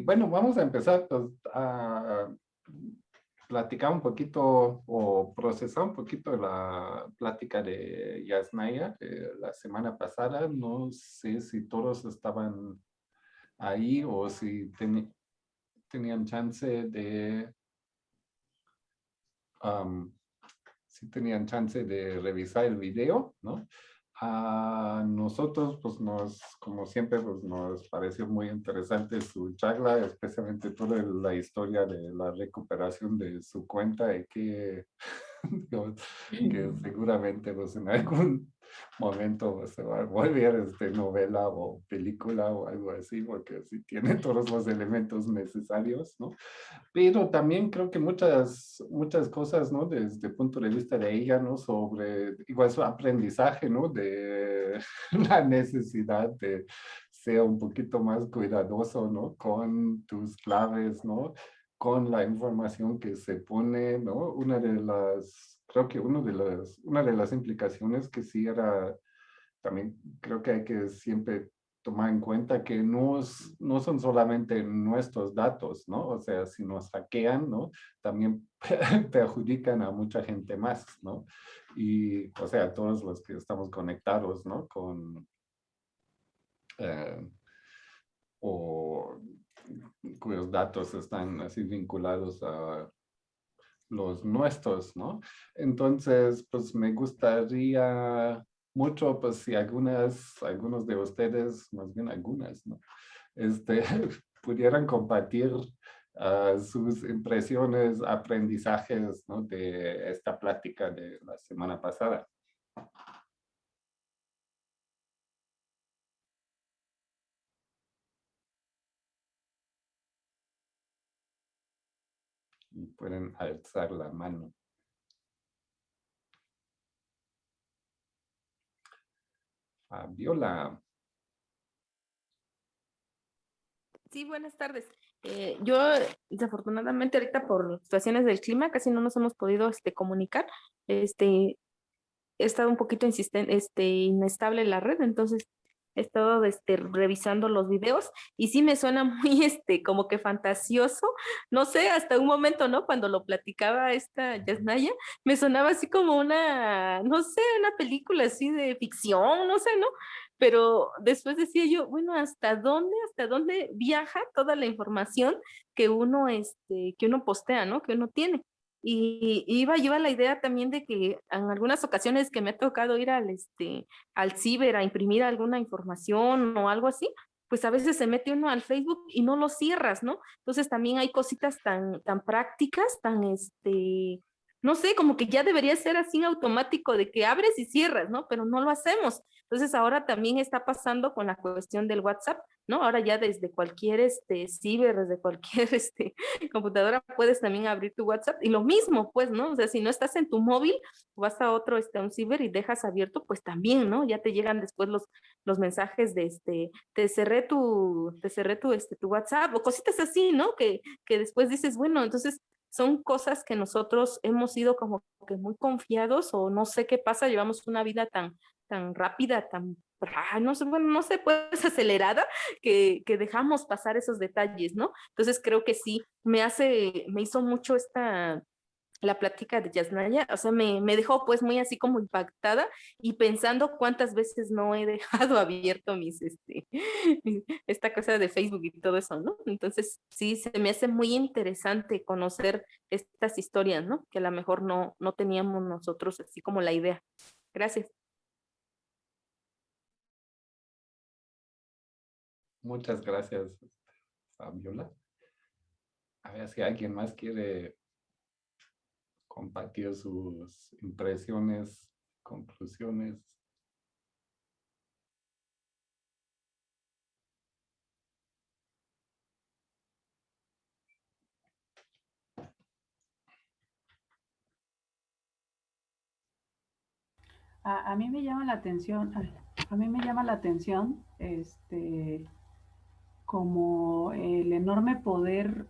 bueno, vamos a empezar pues, a platicar un poquito o procesar un poquito la plática de Yasnaya la semana pasada. No sé si todos estaban ahí o si tenían chance de um, si tenían chance de revisar el video, ¿no? A nosotros, pues como siempre, pues nos pareció muy interesante su charla, especialmente toda la historia de la recuperación de su cuenta y digamos, que seguramente pues, en algún momento pues, se va a volver novela o película o algo así, porque sí tiene todos los elementos necesarios, ¿no? Pero también creo que muchas cosas, ¿no? Desde el punto de vista de ella, ¿no? Sobre igual su aprendizaje, ¿no? De la necesidad de ser un poquito más cuidadoso, ¿no? Con tus claves, ¿no? Con la información que se pone, ¿no? Creo que una de las implicaciones que sí era, también creo que hay que siempre tomar en cuenta que no son solamente nuestros datos, ¿no? O sea, si nos hackean, ¿no? También perjudican a mucha gente más, ¿no? Y, o sea, todos los que estamos conectados, ¿no? Eh, o cuyos datos están así vinculados a los nuestros, ¿no? Entonces, pues me gustaría mucho, pues si algunos de ustedes, más bien algunas, ¿no? Pudieran compartir sus impresiones, aprendizajes, ¿no? De esta plática de la semana pasada. Y pueden alzar la mano. Fabiola. Sí, buenas tardes. Yo, desafortunadamente, ahorita por situaciones del clima, casi no nos hemos podido comunicar. He estado un poquito inestable la red, entonces he estado revisando los videos y sí me suena muy como que fantasioso. No sé, hasta un momento, ¿no? Cuando lo platicaba esta Yasnaya, me sonaba así como una, no sé, una película así de ficción, no sé, ¿no? Pero después decía yo, bueno, hasta dónde viaja toda la información que uno postea, ¿no? Que uno tiene? Y iba yo a la idea también de que en algunas ocasiones que me ha tocado ir al ciber a imprimir alguna información o algo así, pues a veces se mete uno al Facebook y no lo cierras, ¿no? Entonces también hay cositas tan prácticas, no sé, como que ya debería ser así en automático de que abres y cierras, ¿no? Pero no lo hacemos. Entonces ahora también está pasando con la cuestión del WhatsApp, ¿no? Ahora ya desde cualquier ciber, desde cualquier computadora puedes también abrir tu WhatsApp y lo mismo, pues, ¿no? O sea, si no estás en tu móvil, vas a otro, a un ciber y dejas abierto, pues también, ¿no? Ya te llegan después los mensajes de tu WhatsApp o cositas así, ¿no? Que después dices, bueno, entonces son cosas que nosotros hemos sido como que muy confiados o no sé qué pasa, llevamos una vida tan rápida, no sé, bueno, no sé, pues acelerada, que dejamos pasar esos detalles, ¿no? Entonces creo que sí, me hizo mucho la plática de Yasnaya, o sea, me dejó pues muy así como impactada y pensando cuántas veces no he dejado abierto esta cosa de Facebook y todo eso, ¿no? Entonces sí, se me hace muy interesante conocer estas historias, ¿no? Que a lo mejor no teníamos nosotros así como la idea. Gracias. Muchas gracias, Fabiola. A ver si alguien más quiere compartir sus impresiones, conclusiones. A mí me llama la atención, a mí me llama la atención, como el enorme poder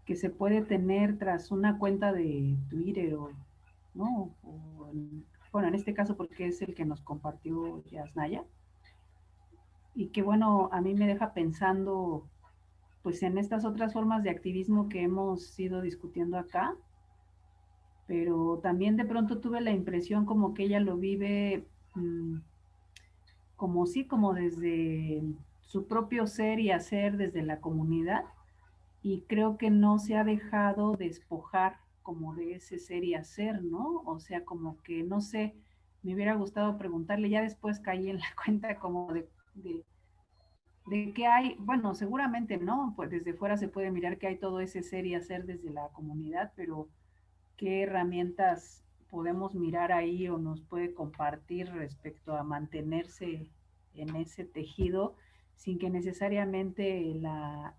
que se puede tener tras una cuenta de Twitter ¿no? Bueno, en este caso porque es el que nos compartió Yasnaya. Y que bueno, a mí me deja pensando pues en estas otras formas de activismo que hemos ido discutiendo acá, pero también de pronto tuve la impresión como que ella lo vive como sí, como desde su propio ser y hacer desde la comunidad, y creo que no se ha dejado despojar como de ese ser y hacer, ¿no? O sea, como que, no sé, me hubiera gustado preguntarle, ya después caí en la cuenta como de que hay, bueno, seguramente no, pues desde fuera se puede mirar que hay todo ese ser y hacer desde la comunidad, pero qué herramientas podemos mirar ahí o nos puede compartir respecto a mantenerse en ese tejido sin que necesariamente la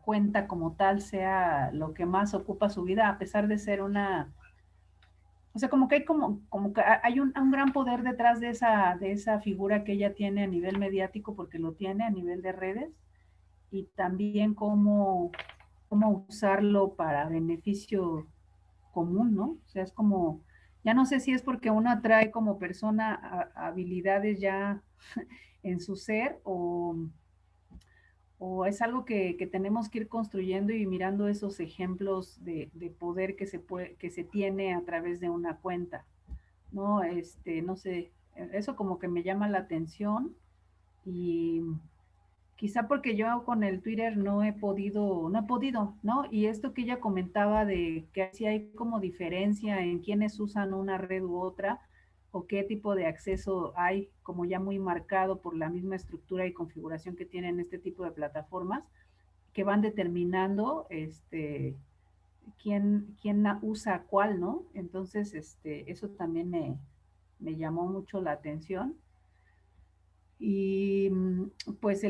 cuenta como tal sea lo que más ocupa su vida, a pesar de ser una, o sea, como que hay como que hay un gran poder detrás de esa figura que ella tiene a nivel mediático, porque lo tiene a nivel de redes, y también cómo usarlo para beneficio común, ¿no? O sea, es como, ya no sé si es porque uno atrae como persona habilidades ya en su ser o es algo que tenemos que ir construyendo y mirando esos ejemplos de poder que se tiene a través de una cuenta, ¿no? No sé, eso como que me llama la atención y quizá porque yo con el Twitter no he podido, ¿no? Y esto que ella comentaba de que si hay como diferencia en quienes usan una red u otra, o qué tipo de acceso hay, como ya muy marcado por la misma estructura y configuración que tienen este tipo de plataformas, que van determinando quién usa cuál, ¿no? Entonces, eso también me llamó mucho la atención. Y pues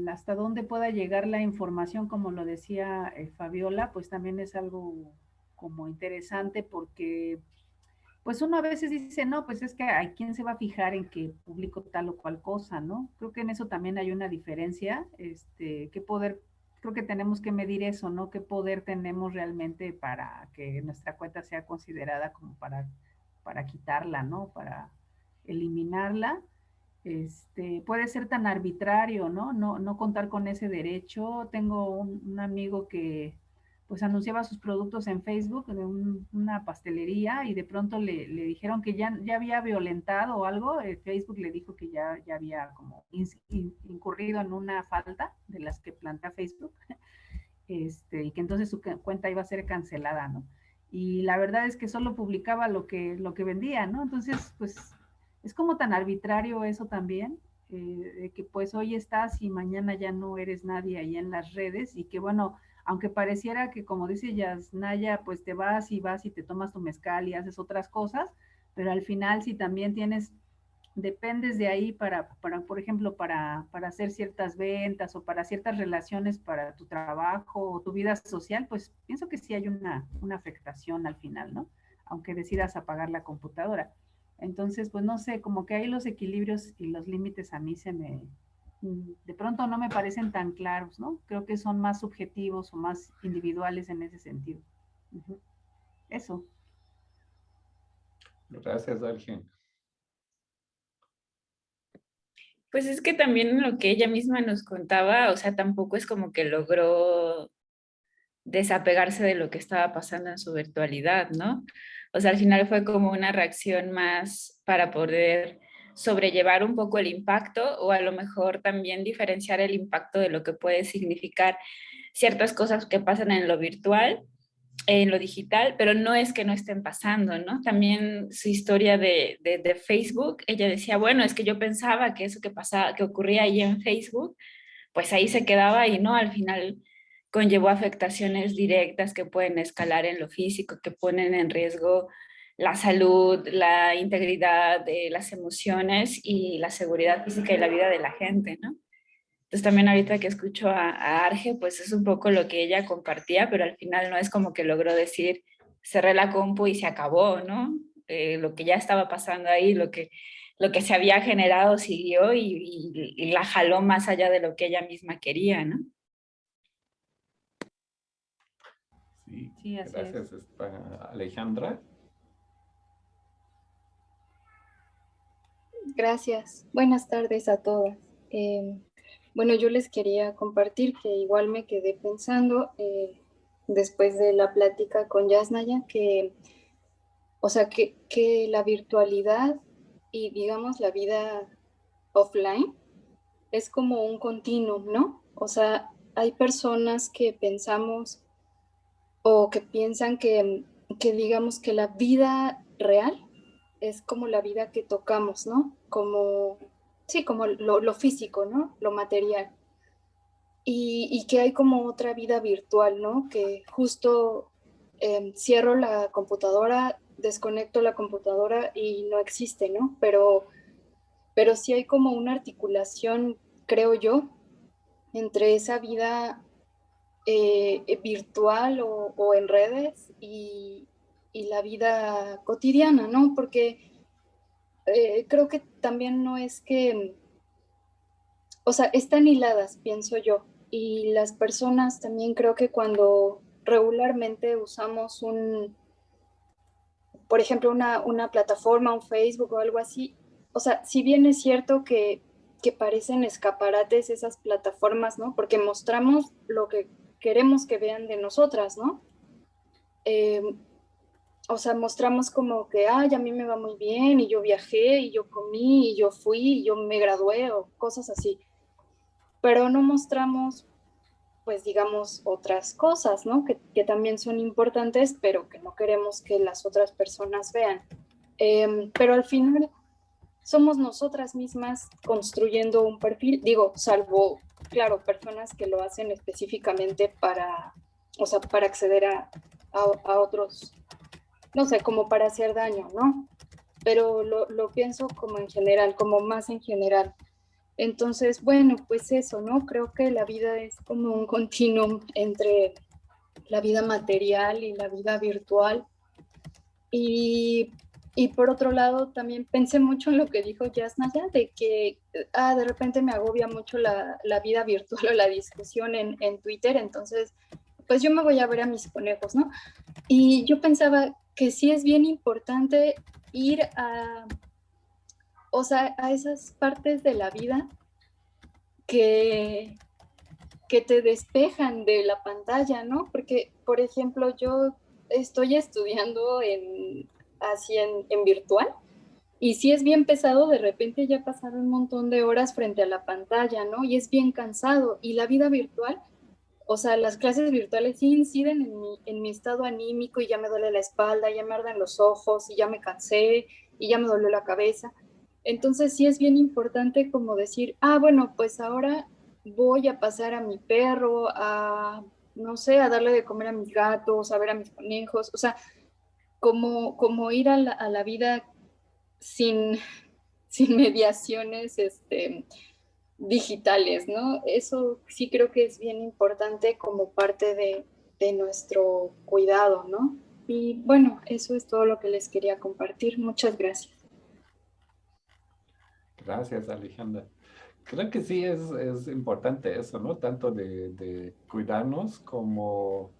hasta dónde pueda llegar la información, como lo decía Fabiola, pues también es algo como interesante porque pues uno a veces dice, no, pues es que hay quien se va a fijar en que publico tal o cual cosa, ¿no? Creo que en eso también hay una diferencia, qué poder, creo que tenemos que medir eso, ¿no? ¿Qué poder tenemos realmente para que nuestra cuenta sea considerada como para quitarla, ¿no? Para eliminarla. Puede ser tan arbitrario, ¿no? No contar con ese derecho. Tengo un amigo que pues anunciaba sus productos en Facebook de una pastelería y de pronto le dijeron que ya había violentado o algo. Facebook le dijo que ya había como incurrido en una falta de las que plantea Facebook, y que entonces su cuenta iba a ser cancelada, ¿no? Y la verdad es que solo publicaba lo que vendía, ¿no? Entonces, pues es como tan arbitrario eso también, de que pues hoy estás y mañana ya no eres nadie ahí en las redes y que bueno, aunque pareciera que como dice Yasnaya, pues te vas y te tomas tu mezcal y haces otras cosas, pero al final si también dependes de ahí por ejemplo, para hacer ciertas ventas o para ciertas relaciones para tu trabajo o tu vida social, pues pienso que sí hay una afectación al final, ¿no? Aunque decidas apagar la computadora. Entonces, pues no sé, como que ahí los equilibrios y los límites a mí de pronto no me parecen tan claros, ¿no? Creo que son más subjetivos o más individuales en ese sentido. Eso. Gracias, Argen. Pues es que también lo que ella misma nos contaba, o sea, tampoco es como que logró desapegarse de lo que estaba pasando en su virtualidad, ¿no? O sea, al final fue como una reacción más para poder sobrellevar un poco el impacto o a lo mejor también diferenciar el impacto de lo que puede significar ciertas cosas que pasan en lo virtual, en lo digital, pero no es que no estén pasando, ¿no? También su historia de Facebook, ella decía, bueno, es que yo pensaba que eso que pasaba, que ocurría ahí en Facebook, pues ahí se quedaba y no, al final conllevó afectaciones directas que pueden escalar en lo físico, que ponen en riesgo la salud, la integridad de las emociones y la seguridad física y la vida de la gente, ¿no? Entonces también ahorita que escucho a Arge, pues es un poco lo que ella compartía, pero al final no es como que logró decir, cerré la compu y se acabó, ¿no? Lo que ya estaba pasando ahí, lo que se había generado siguió y la jaló más allá de lo que ella misma quería, ¿no? Sí, Sí, así gracias, Alejandra. Gracias. Buenas tardes a todas. Bueno, yo les quería compartir que igual me quedé pensando después de la plática con Yasnaya que, o sea, que la virtualidad y digamos la vida offline es como un continuum, ¿no? O sea, hay personas que pensamos o que piensan que digamos que la vida real es como la vida que tocamos, ¿no? Como, sí, como lo físico, ¿no? Lo material. Y que hay como otra vida virtual, ¿no? Que justo cierro la computadora, desconecto la computadora y no existe, ¿no? Pero sí hay como una articulación, creo yo, entre esa vida virtual o en redes y la vida cotidiana, ¿no? Porque creo que también no es que, o sea, están hiladas, pienso yo, y las personas también creo que cuando regularmente usamos por ejemplo, una plataforma, un Facebook o algo así, o sea, si bien es cierto que parecen escaparates esas plataformas, ¿no? Porque mostramos lo que queremos que vean de nosotras, ¿no? Eh, o sea, mostramos como que, ay, a mí me va muy bien y yo viajé y yo comí y yo fui y yo me gradué o cosas así. Pero no mostramos, pues digamos, otras cosas, ¿no? Que también son importantes, pero que no queremos que las otras personas vean. Pero al final somos nosotras mismas construyendo un perfil, digo, salvo, claro, personas que lo hacen específicamente para, o sea, para acceder a otros, no sé, como para hacer daño, ¿no? Pero lo pienso como en general, como más en general. Entonces, bueno, pues eso, ¿no? Creo que la vida es como un continuum entre la vida material y la vida virtual. Y, y por otro lado, también pensé mucho en lo que dijo Yasnaya, de que de repente me agobia mucho la vida virtual o la discusión en Twitter, entonces, pues yo me voy a ver a mis conejos, ¿no? Y yo pensaba que sí es bien importante ir o sea, a esas partes de la vida que, que te despejan de la pantalla, ¿no? Porque, por ejemplo, yo estoy estudiando así en virtual y sí es bien pesado de repente ya pasar un montón de horas frente a la pantalla, ¿no? Y es bien cansado. Y la vida virtual, o sea, las clases virtuales sí inciden en mi estado anímico y ya me duele la espalda, ya me arden los ojos y ya me cansé y ya me dolió la cabeza. Entonces sí es bien importante como decir, bueno, pues ahora voy a pasar a mi perro, no sé, a darle de comer a mis gatos, a ver a mis conejos, o sea, como ir a la vida sin, sin mediaciones digitales, ¿no? Eso sí creo que es bien importante como parte de nuestro cuidado, ¿no? Y bueno, eso es todo lo que les quería compartir. Muchas gracias. Gracias, Alejandra. Creo que sí es importante eso, ¿no? Tanto de cuidarnos como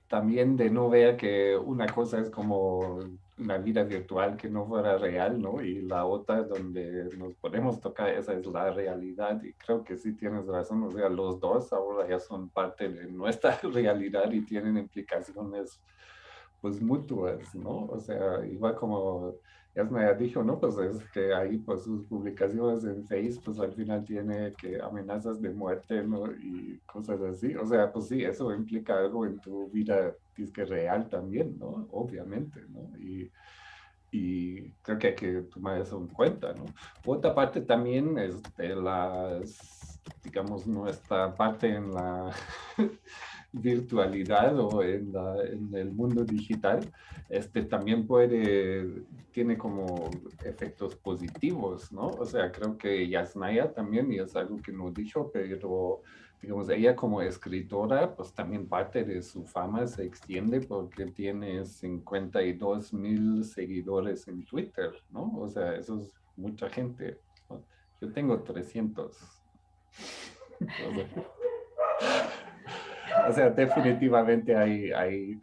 también de no ver que una cosa es como una vida virtual que no fuera real, ¿no? Y la otra donde nos podemos tocar, esa es la realidad. Y creo que sí tienes razón, o sea, los dos ahora ya son parte de nuestra realidad y tienen implicaciones pues mutuas, ¿no? O sea, igual como Yasna dijo, ¿no? Pues es que ahí pues sus publicaciones en Facebook, pues al final tiene que amenazas de muerte, ¿no? Y cosas así. O sea, pues sí, eso implica algo en tu vida disque real también, ¿no? Obviamente, ¿no? Y creo que hay que tomar eso en cuenta, ¿no? Otra parte también es de las, digamos, nuestra parte en la virtualidad o en el mundo digital, también tiene como efectos positivos, ¿no? O sea, creo que Yasnaya también, y es algo que no dijo, pero digamos, ella como escritora, pues también parte de su fama se extiende porque tiene 52,000 seguidores en Twitter, ¿no? O sea, eso es mucha gente, ¿no? Yo tengo 300. O sea, definitivamente hay,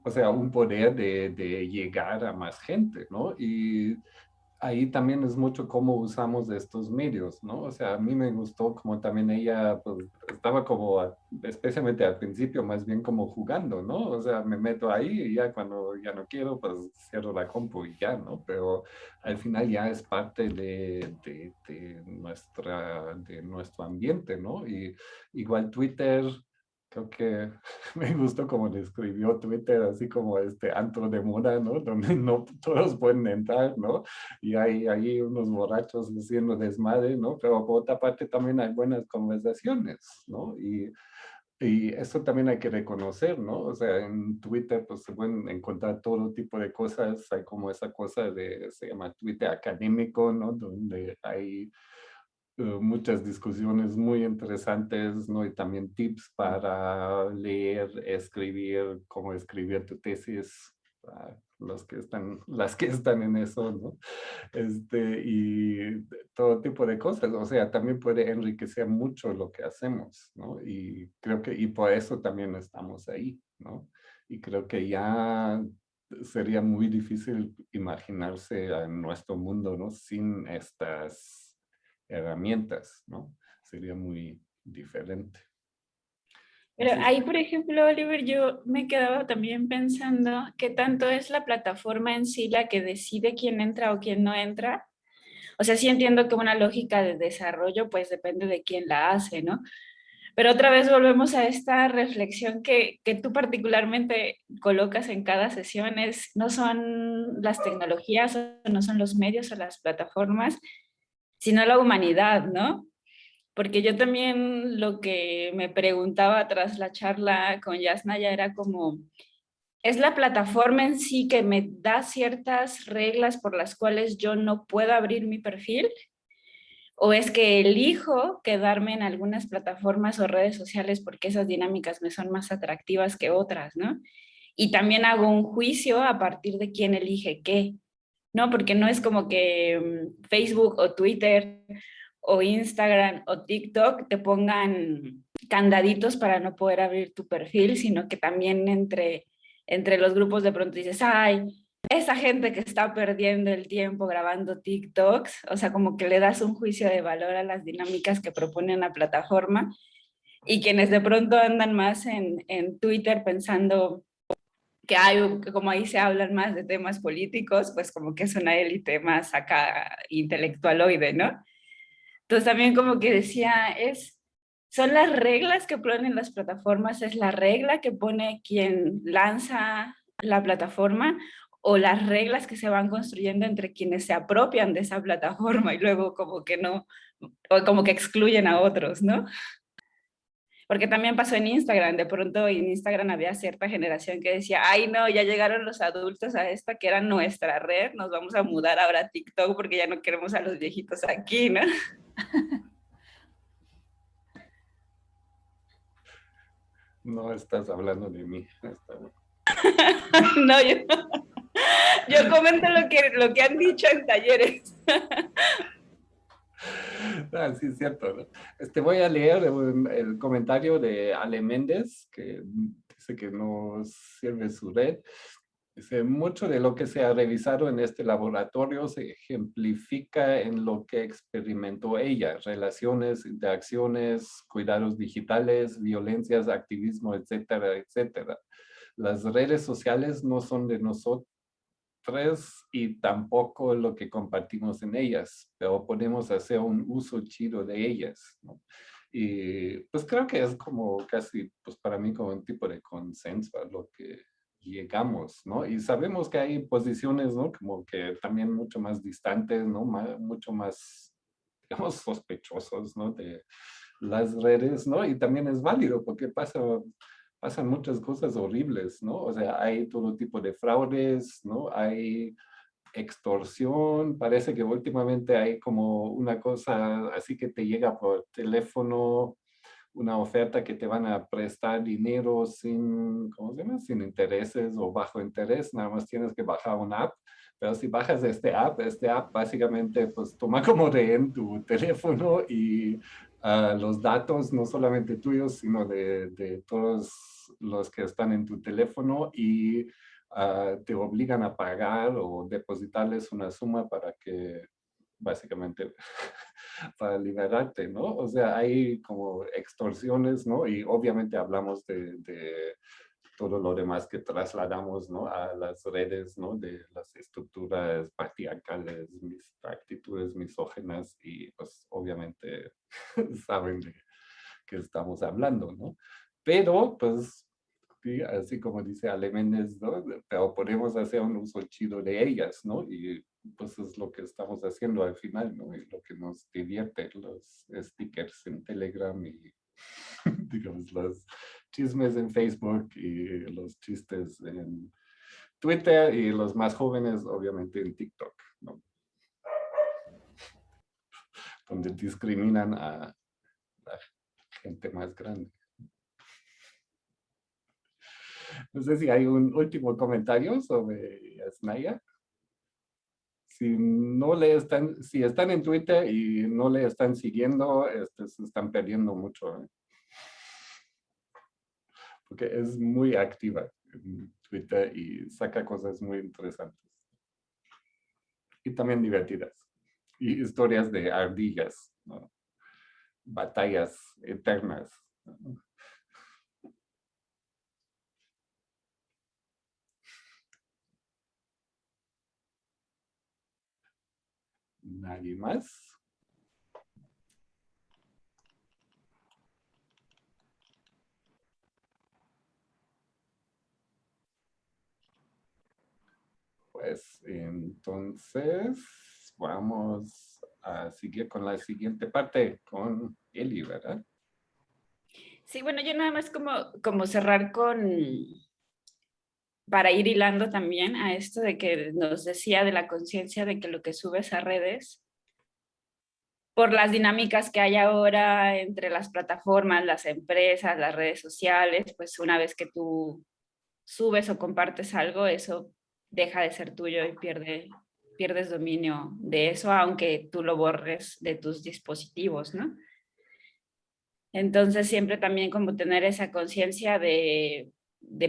o sea, un poder de llegar a más gente, ¿no? Y ahí también es mucho cómo usamos estos medios, ¿no? O sea, a mí me gustó como también ella pues, estaba como, especialmente al principio, más bien como jugando, ¿no? O sea, me meto ahí y ya cuando ya no quiero, pues cierro la compu y ya, ¿no? Pero al final ya es parte de nuestro ambiente, ¿no? Y igual Twitter, creo que me gustó como describió Twitter, así como este antro de moda, ¿no? Donde no todos pueden entrar, ¿no? Y hay ahí unos borrachos haciendo desmadre, ¿no? Pero por otra parte también hay buenas conversaciones, ¿no? Y eso también hay que reconocer, ¿no? O sea, en Twitter pues se pueden encontrar todo tipo de cosas, hay como esa cosa se llama Twitter académico, ¿no? Donde hay muchas discusiones muy interesantes, ¿no? Y también tips para leer, escribir, cómo escribir tu tesis, para las que están en eso, ¿no? Y todo tipo de cosas, o sea, también puede enriquecer mucho lo que hacemos, ¿no? Y creo que, y por eso también estamos ahí, ¿no? Y creo que ya sería muy difícil imaginarse en nuestro mundo, ¿no? Sin estas herramientas, ¿no? Sería muy diferente. Pero Así ahí, por ejemplo, Oliver, yo me quedaba también pensando qué tanto es la plataforma en sí la que decide quién entra o quién no entra. O sea, sí entiendo que una lógica de desarrollo pues depende de quién la hace, ¿no? Pero otra vez volvemos a esta reflexión que tú particularmente colocas en cada sesión, no son las tecnologías, o no son los medios o las plataformas, sino la humanidad, ¿no? Porque yo también lo que me preguntaba tras la charla con Yasnaya era como, ¿es la plataforma en sí que me da ciertas reglas por las cuales yo no puedo abrir mi perfil? ¿O es que elijo quedarme en algunas plataformas o redes sociales porque esas dinámicas me son más atractivas que otras, ¿no? Y también hago un juicio a partir de quién elige qué, ¿no? Porque no es como que Facebook o Twitter o Instagram o TikTok te pongan candaditos para no poder abrir tu perfil, sino que también entre los grupos de pronto dices, ay, esa gente que está perdiendo el tiempo grabando TikToks, o sea, como que le das un juicio de valor a las dinámicas que propone una plataforma y quienes de pronto andan más en Twitter pensando que hay, que como ahí se hablan más de temas políticos, pues como que es una élite más acá intelectualoide, ¿no? Entonces también como que decía, son las reglas que ponen las plataformas, es la regla que pone quien lanza la plataforma o las reglas que se van construyendo entre quienes se apropian de esa plataforma y luego como que no, o como que excluyen a otros, ¿no? Porque también pasó en Instagram, de pronto en Instagram había cierta generación que decía, ay no, ya llegaron los adultos a esta que era nuestra red, nos vamos a mudar ahora a TikTok porque ya no queremos a los viejitos aquí, ¿no? no estás hablando de mí. Está bueno. No, yo comento lo que han dicho en talleres. Ah, sí, es cierto, ¿no? Voy a leer el comentario de Ale Méndez, que dice que nos sirve su red. Dice, mucho de lo que se ha revisado en este laboratorio se ejemplifica en lo que experimentó ella, relaciones, interacciones, cuidados digitales, violencias, activismo, etcétera, etcétera. Las redes sociales no son de nosotros y tampoco lo que compartimos en ellas, pero podemos hacer un uso chido de ellas, ¿no? Y pues creo que es como casi, pues para mí como un tipo de consenso a lo que llegamos, ¿no? Y sabemos que hay posiciones, ¿no? Como que también mucho más distantes, ¿no? Mucho más, digamos, sospechosos, ¿no? De las redes, ¿no? Y también es válido porque pasan muchas cosas horribles, ¿no? O sea, hay todo tipo de fraudes, ¿no? Hay extorsión, parece que últimamente hay como una cosa así que te llega por teléfono, una oferta que te van a prestar dinero sin, ¿cómo se llama? Sin intereses o bajo interés, nada más tienes que bajar una app. Pero si bajas este app básicamente pues toma como rehén tu teléfono y los datos no solamente tuyos, sino de todos los que están en tu teléfono y te obligan a pagar o depositarles una suma para que básicamente para liberarte, ¿no? O sea, hay como extorsiones, ¿no? Y obviamente hablamos de todo lo demás que trasladamos, ¿no? A las redes, ¿no? De las estructuras patriarcales, mis actitudes misógenas y pues obviamente saben de qué estamos hablando, ¿no? Pero pues sí, así como dice Ale Méndez, ¿no? Pero podemos hacer un uso chido de ellas, ¿no? Y pues es lo que estamos haciendo al final, ¿no? Y lo que nos divierte, los stickers en Telegram y, digamos, los chismes en Facebook y los chistes en Twitter y los más jóvenes, obviamente, en TikTok, ¿no? Donde discriminan a la gente más grande. No sé si hay un último comentario sobre Yasnaya. Si están en Twitter y no le están siguiendo, se están perdiendo mucho. Porque es muy activa en Twitter y saca cosas muy interesantes. Y también divertidas. Y historias de ardillas, ¿no? Batallas eternas, ¿no? ¿Nadie más? Pues entonces vamos a seguir con la siguiente parte, con Eli, ¿verdad? Sí, bueno, yo nada más como cerrar para ir hilando también a esto de que nos decía de la conciencia de que lo que subes a redes, por las dinámicas que hay ahora entre las plataformas, las empresas, las redes sociales, pues una vez que tú subes o compartes algo, eso deja de ser tuyo y pierdes dominio de eso, aunque tú lo borres de tus dispositivos, ¿no? Entonces siempre también como tener esa conciencia de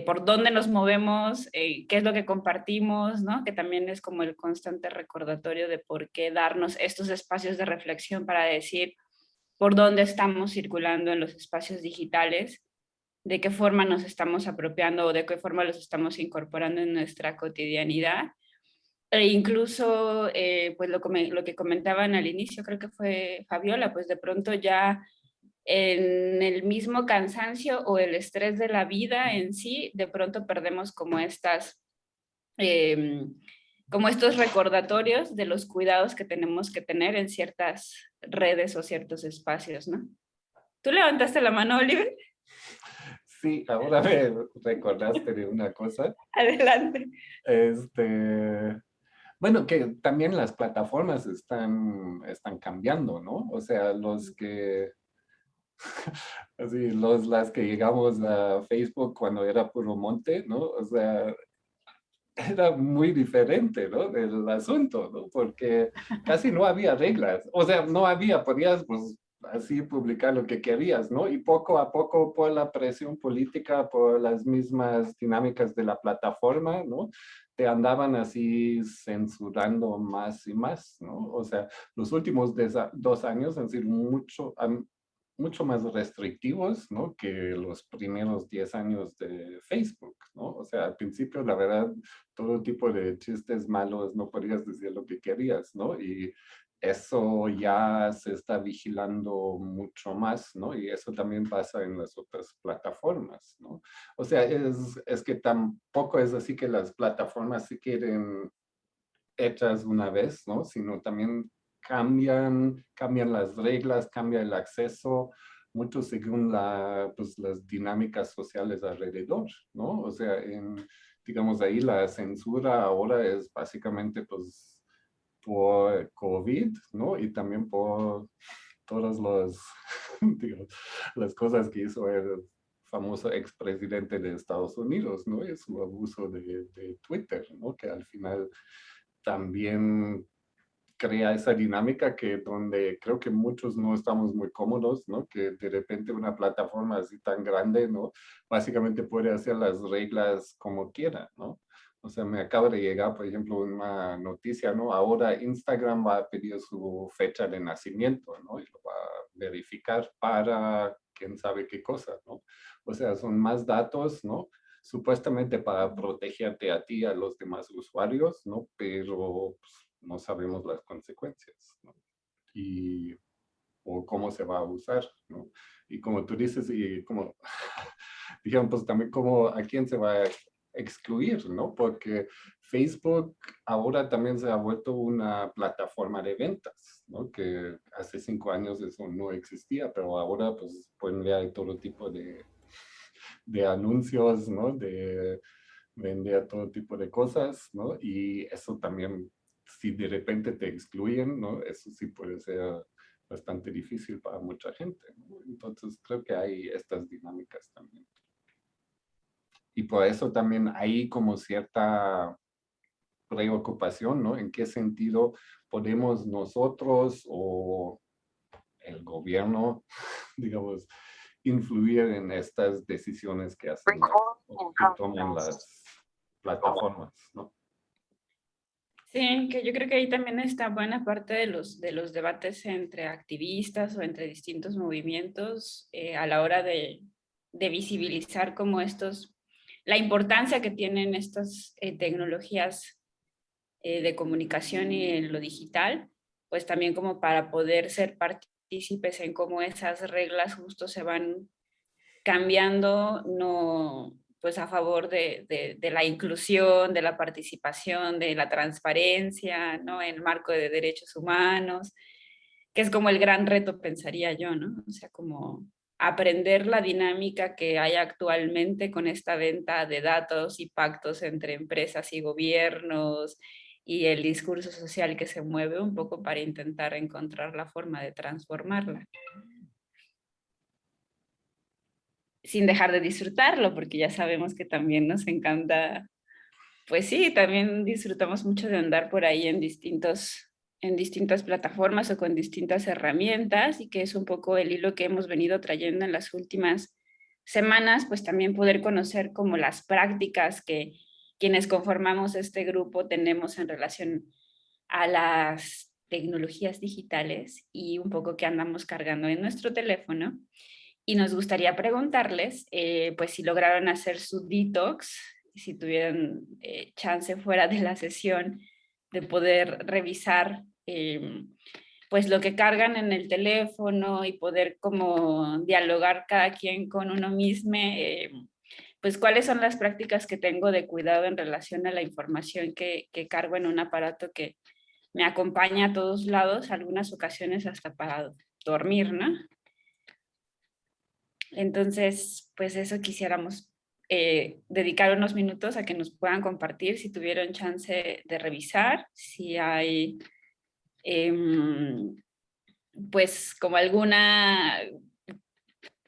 por dónde nos movemos, qué es lo que compartimos, ¿no? Que también es como el constante recordatorio de por qué darnos estos espacios de reflexión para decir por dónde estamos circulando en los espacios digitales, de qué forma nos estamos apropiando o de qué forma los estamos incorporando en nuestra cotidianidad. E incluso, pues lo que comentaban al inicio, creo que fue Fabiola, pues de pronto ya en el mismo cansancio o el estrés de la vida en sí, de pronto perdemos como estos recordatorios de los cuidados que tenemos que tener en ciertas redes o ciertos espacios, ¿no? ¿Tú levantaste la mano, Oliver? Sí, ahora me recordaste de una cosa. Adelante. Bueno, que también las plataformas están cambiando, ¿no? O sea, las que llegamos a Facebook cuando era puro monte, ¿no? O sea, era muy diferente, ¿no? Del asunto, ¿no? Porque casi no había reglas. O sea, no había, podías, pues, así publicar lo que querías, ¿no? Y poco a poco, por la presión política, por las mismas dinámicas de la plataforma, ¿no? Te andaban así censurando más y más, ¿no? O sea, los últimos 2 años han sido mucho más restrictivos, ¿no? Que los primeros 10 años de Facebook, ¿no? O sea, al principio, la verdad, todo tipo de chistes malos, no podías decir lo que querías, ¿no? Y eso ya se está vigilando mucho más, ¿no? Y eso también pasa en las otras plataformas, ¿no? O sea, es que tampoco es así que las plataformas se quieren hechas una vez, ¿no? Sino también cambian las reglas, cambia el acceso, mucho según pues, las dinámicas sociales alrededor, ¿no? O sea, digamos ahí la censura ahora es básicamente pues por COVID, ¿no? Y también por todas digamos, las cosas que hizo el famoso expresidente de Estados Unidos, ¿no? Y su abuso de Twitter, ¿no? Que al final también crea esa dinámica que donde creo que muchos no estamos muy cómodos, ¿no? Que de repente una plataforma así tan grande, ¿no? Básicamente puede hacer las reglas como quiera, ¿no? O sea, me acaba de llegar, por ejemplo, una noticia, ¿no? Ahora Instagram va a pedir su fecha de nacimiento, ¿no? Y lo va a verificar para quién sabe qué cosa, ¿no? O sea, son más datos, ¿no? Supuestamente para protegerte a ti y a los demás usuarios, ¿no? Pero pues, no sabemos las consecuencias, ¿no? Y, o cómo se va a usar, ¿no? Y como tú dices, y como, digamos, pues también como a quién se va a excluir, ¿no? Porque Facebook ahora también se ha vuelto una plataforma de ventas, ¿no? Que hace 5 años eso no existía, pero ahora pues hay todo tipo de anuncios, ¿no? De vender todo tipo de cosas, ¿no? Y eso también, si de repente te excluyen, ¿no? Eso sí puede ser bastante difícil para mucha gente, ¿no? Entonces creo que hay estas dinámicas también. Y por eso también hay como cierta preocupación, ¿no? ¿En qué sentido podemos nosotros o el gobierno, digamos, influir en estas decisiones que hacen o que toman las plataformas, ¿no? Sí, que yo creo que ahí también está buena parte de los debates entre activistas o entre distintos movimientos a la hora de visibilizar como la importancia que tienen estas tecnologías de comunicación y en lo digital, pues también como para poder ser partícipes en cómo esas reglas justo se van cambiando, no, pues a favor de la inclusión, de la participación, de la transparencia, ¿no? En el marco de derechos humanos, que es como el gran reto, pensaría yo, ¿no? O sea, como aprender la dinámica que hay actualmente con esta venta de datos y pactos entre empresas y gobiernos y el discurso social que se mueve un poco para intentar encontrar la forma de transformarla. Sin dejar de disfrutarlo, porque ya sabemos que también nos encanta, pues sí, también disfrutamos mucho de andar por ahí en distintas plataformas o con distintas herramientas, y que es un poco el hilo que hemos venido trayendo en las últimas semanas, pues también poder conocer como las prácticas que quienes conformamos este grupo tenemos en relación a las tecnologías digitales y un poco que andamos cargando en nuestro teléfono. Y nos gustaría preguntarles, pues si lograron hacer su detox, si tuvieron chance fuera de la sesión de poder revisar pues lo que cargan en el teléfono y poder como dialogar cada quien con uno mismo, pues cuáles son las prácticas que tengo de cuidado en relación a la información que cargo en un aparato que me acompaña a todos lados, algunas ocasiones hasta para dormir, ¿no? Entonces, pues eso quisiéramos dedicar unos minutos a que nos puedan compartir si tuvieron chance de revisar, si hay pues como alguna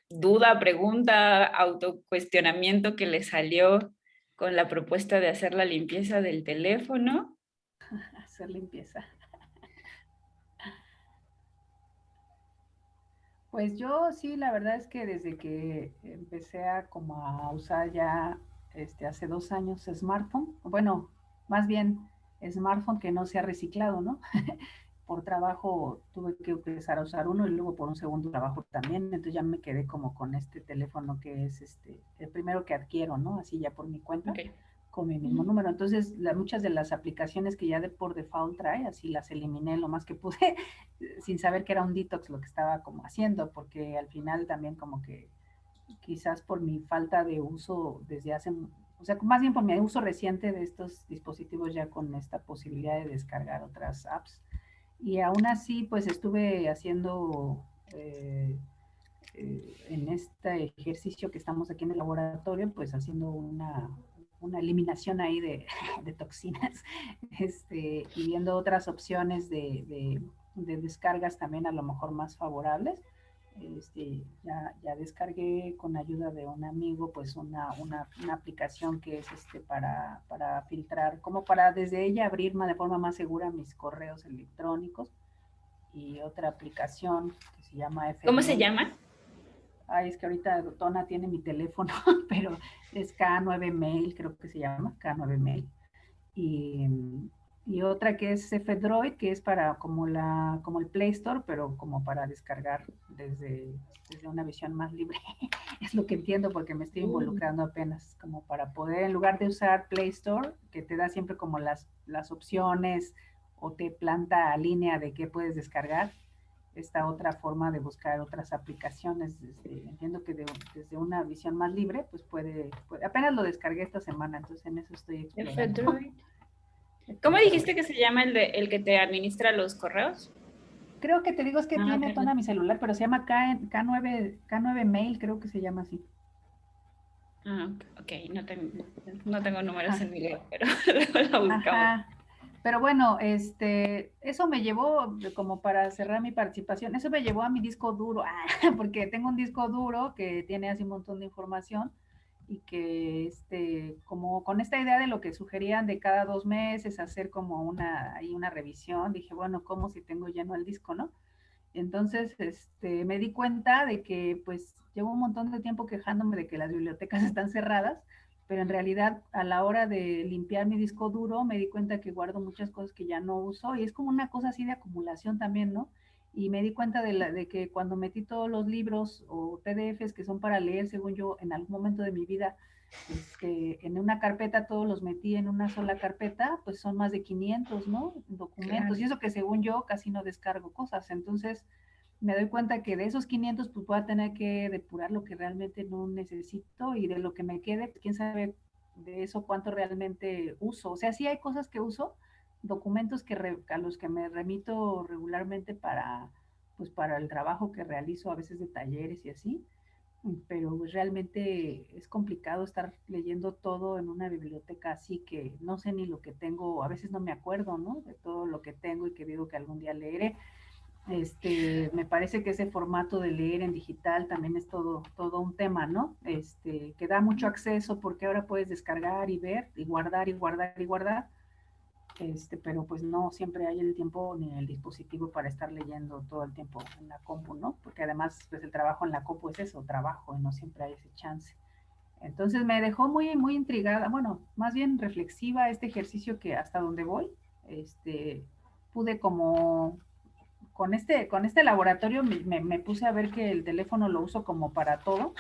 duda, pregunta, autocuestionamiento que les salió con la propuesta de hacer la limpieza del teléfono. Hacer limpieza. Pues yo sí, la verdad es que desde que empecé a como a usar ya hace 2 años smartphone, bueno, más bien smartphone que no se ha reciclado, ¿no? Por trabajo tuve que empezar a usar uno y luego por un segundo trabajo también, entonces ya me quedé como con este teléfono que es el primero que adquiero, ¿no? Así ya por mi cuenta. Okay. Con mi mismo número. Entonces, muchas de las aplicaciones que ya por default trae, así las eliminé lo más que pude, sin saber que era un detox lo que estaba como haciendo, porque al final también como que quizás por mi falta de uso desde hace, o sea, más bien por mi uso reciente de estos dispositivos ya con esta posibilidad de descargar otras apps. Y aún así, pues estuve haciendo en este ejercicio que estamos aquí en el laboratorio, pues haciendo una eliminación ahí de toxinas y viendo otras opciones de descargas también a lo mejor más favorables. Ya descargué con ayuda de un amigo pues una aplicación que es para filtrar, como para desde ella abrir de forma más segura mis correos electrónicos, y otra aplicación que se llama FMail. ¿Cómo se llama? Ay, es que ahorita Tona tiene mi teléfono, pero es K9Mail, creo que se llama, K9Mail. y otra que es F-Droid, que es para como el Play Store, pero como para descargar desde una visión más libre. Es lo que entiendo porque me estoy involucrando apenas, como para poder, en lugar de usar Play Store, que te da siempre como las opciones o te planta a línea de qué puedes descargar, esta otra forma de buscar otras aplicaciones. Entiendo que desde una visión más libre, pues puede, apenas lo descargué esta semana, entonces en eso estoy explorando. F-Droid. ¿Cómo dijiste que se llama el que te administra los correos? Creo que te digo es que tiene toda mi celular, pero se llama K9 Mail, creo que se llama así. Ah, ok, no tengo números en mi leo, pero luego lo buscamos. Ajá. Pero bueno, eso me llevó, como para cerrar mi participación, eso me llevó a mi disco duro, porque tengo un disco duro que tiene así un montón de información y que como con esta idea de lo que sugerían de cada 2 meses hacer como una revisión, dije, bueno, ¿cómo si tengo lleno el disco, no? Entonces, me di cuenta de que pues llevo un montón de tiempo quejándome de que las bibliotecas están cerradas, pero en realidad a la hora de limpiar mi disco duro me di cuenta que guardo muchas cosas que ya no uso y es como una cosa así de acumulación también, ¿no? Y me di cuenta de que cuando metí todos los libros o PDFs que son para leer, según yo, en algún momento de mi vida, en una carpeta, todos los metí en una sola carpeta, pues son más de 500, ¿no? Documentos. Claro. Y eso que según yo casi no descargo cosas. Entonces me doy cuenta que de esos 500 pues voy a tener que depurar lo que realmente no necesito y de lo que me quede, pues, quién sabe de eso cuánto realmente uso. O sea, sí hay cosas que uso, documentos a los que me remito regularmente pues para el trabajo que realizo a veces de talleres y así, pero pues realmente es complicado estar leyendo todo en una biblioteca así que no sé ni lo que tengo, a veces no me acuerdo, ¿no? De todo lo que tengo y que digo que algún día leeré. Me parece que ese formato de leer en digital también es todo un tema, ¿no? Que da mucho acceso porque ahora puedes descargar y ver y guardar y guardar y guardar, pero pues no siempre hay el tiempo ni el dispositivo para estar leyendo todo el tiempo en la compu, ¿no? Porque además pues el trabajo en la compu es eso, trabajo, y no siempre hay ese chance. Entonces me dejó muy, muy intrigada, bueno, más bien reflexiva este ejercicio que hasta donde voy, pude como con este laboratorio me puse a ver que el teléfono lo uso como para todo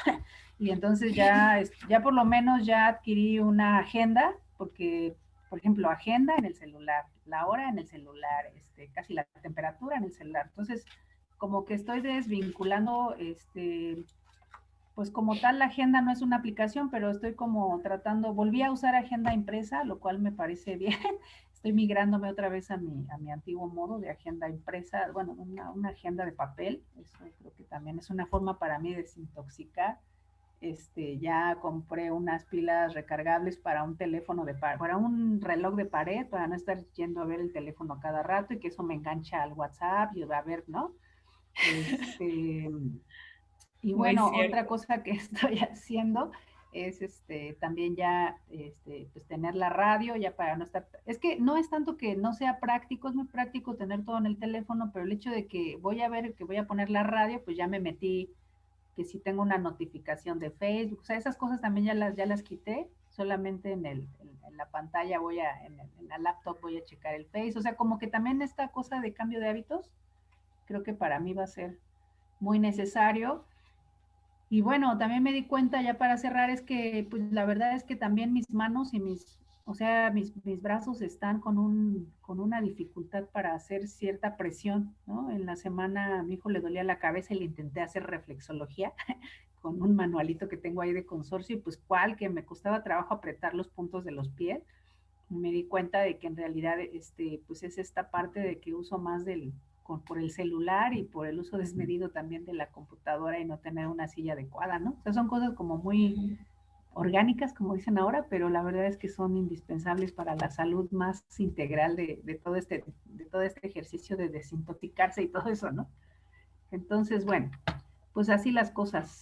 y entonces ya por lo menos ya adquirí una agenda, porque, por ejemplo, agenda en el celular, la hora en el celular, casi la temperatura en el celular. Entonces, como que estoy desvinculando, pues como tal la agenda no es una aplicación, pero estoy como volví a usar agenda impresa, lo cual me parece bien. Estoy migrándome otra vez a mi antiguo modo de agenda impresa, bueno, una agenda de papel. Eso creo que también es una forma para mí de desintoxicar. Ya compré unas pilas recargables para un teléfono para un reloj de pared, para no estar yendo a ver el teléfono cada rato y que eso me engancha al WhatsApp y a ver, ¿no? Y bueno, otra cosa que estoy haciendo es también ya pues tener la radio ya para no estar, es que no es tanto que no sea práctico, es muy práctico tener todo en el teléfono, pero el hecho de que voy a poner la radio, pues ya me metí, que si tengo una notificación de Facebook, o sea, esas cosas también ya las quité, solamente en la pantalla en la laptop voy a checar el Face, o sea, como que también esta cosa de cambio de hábitos, creo que para mí va a ser muy necesario. Y bueno, también me di cuenta ya para cerrar es que pues la verdad es que también mis manos y mis brazos están con una dificultad para hacer cierta presión, ¿no? En la semana a mi hijo le dolía la cabeza y le intenté hacer reflexología con un manualito que tengo ahí de consorcio y pues que me costaba trabajo apretar los puntos de los pies. Me di cuenta de que en realidad pues es esta parte de que uso más por el celular y por el uso desmedido también de la computadora y no tener una silla adecuada, ¿no? O sea, son cosas como muy orgánicas, como dicen ahora, pero la verdad es que son indispensables para la salud más integral de todo este ejercicio de desintoxicarse y todo eso, ¿no? Entonces, bueno, pues así las cosas.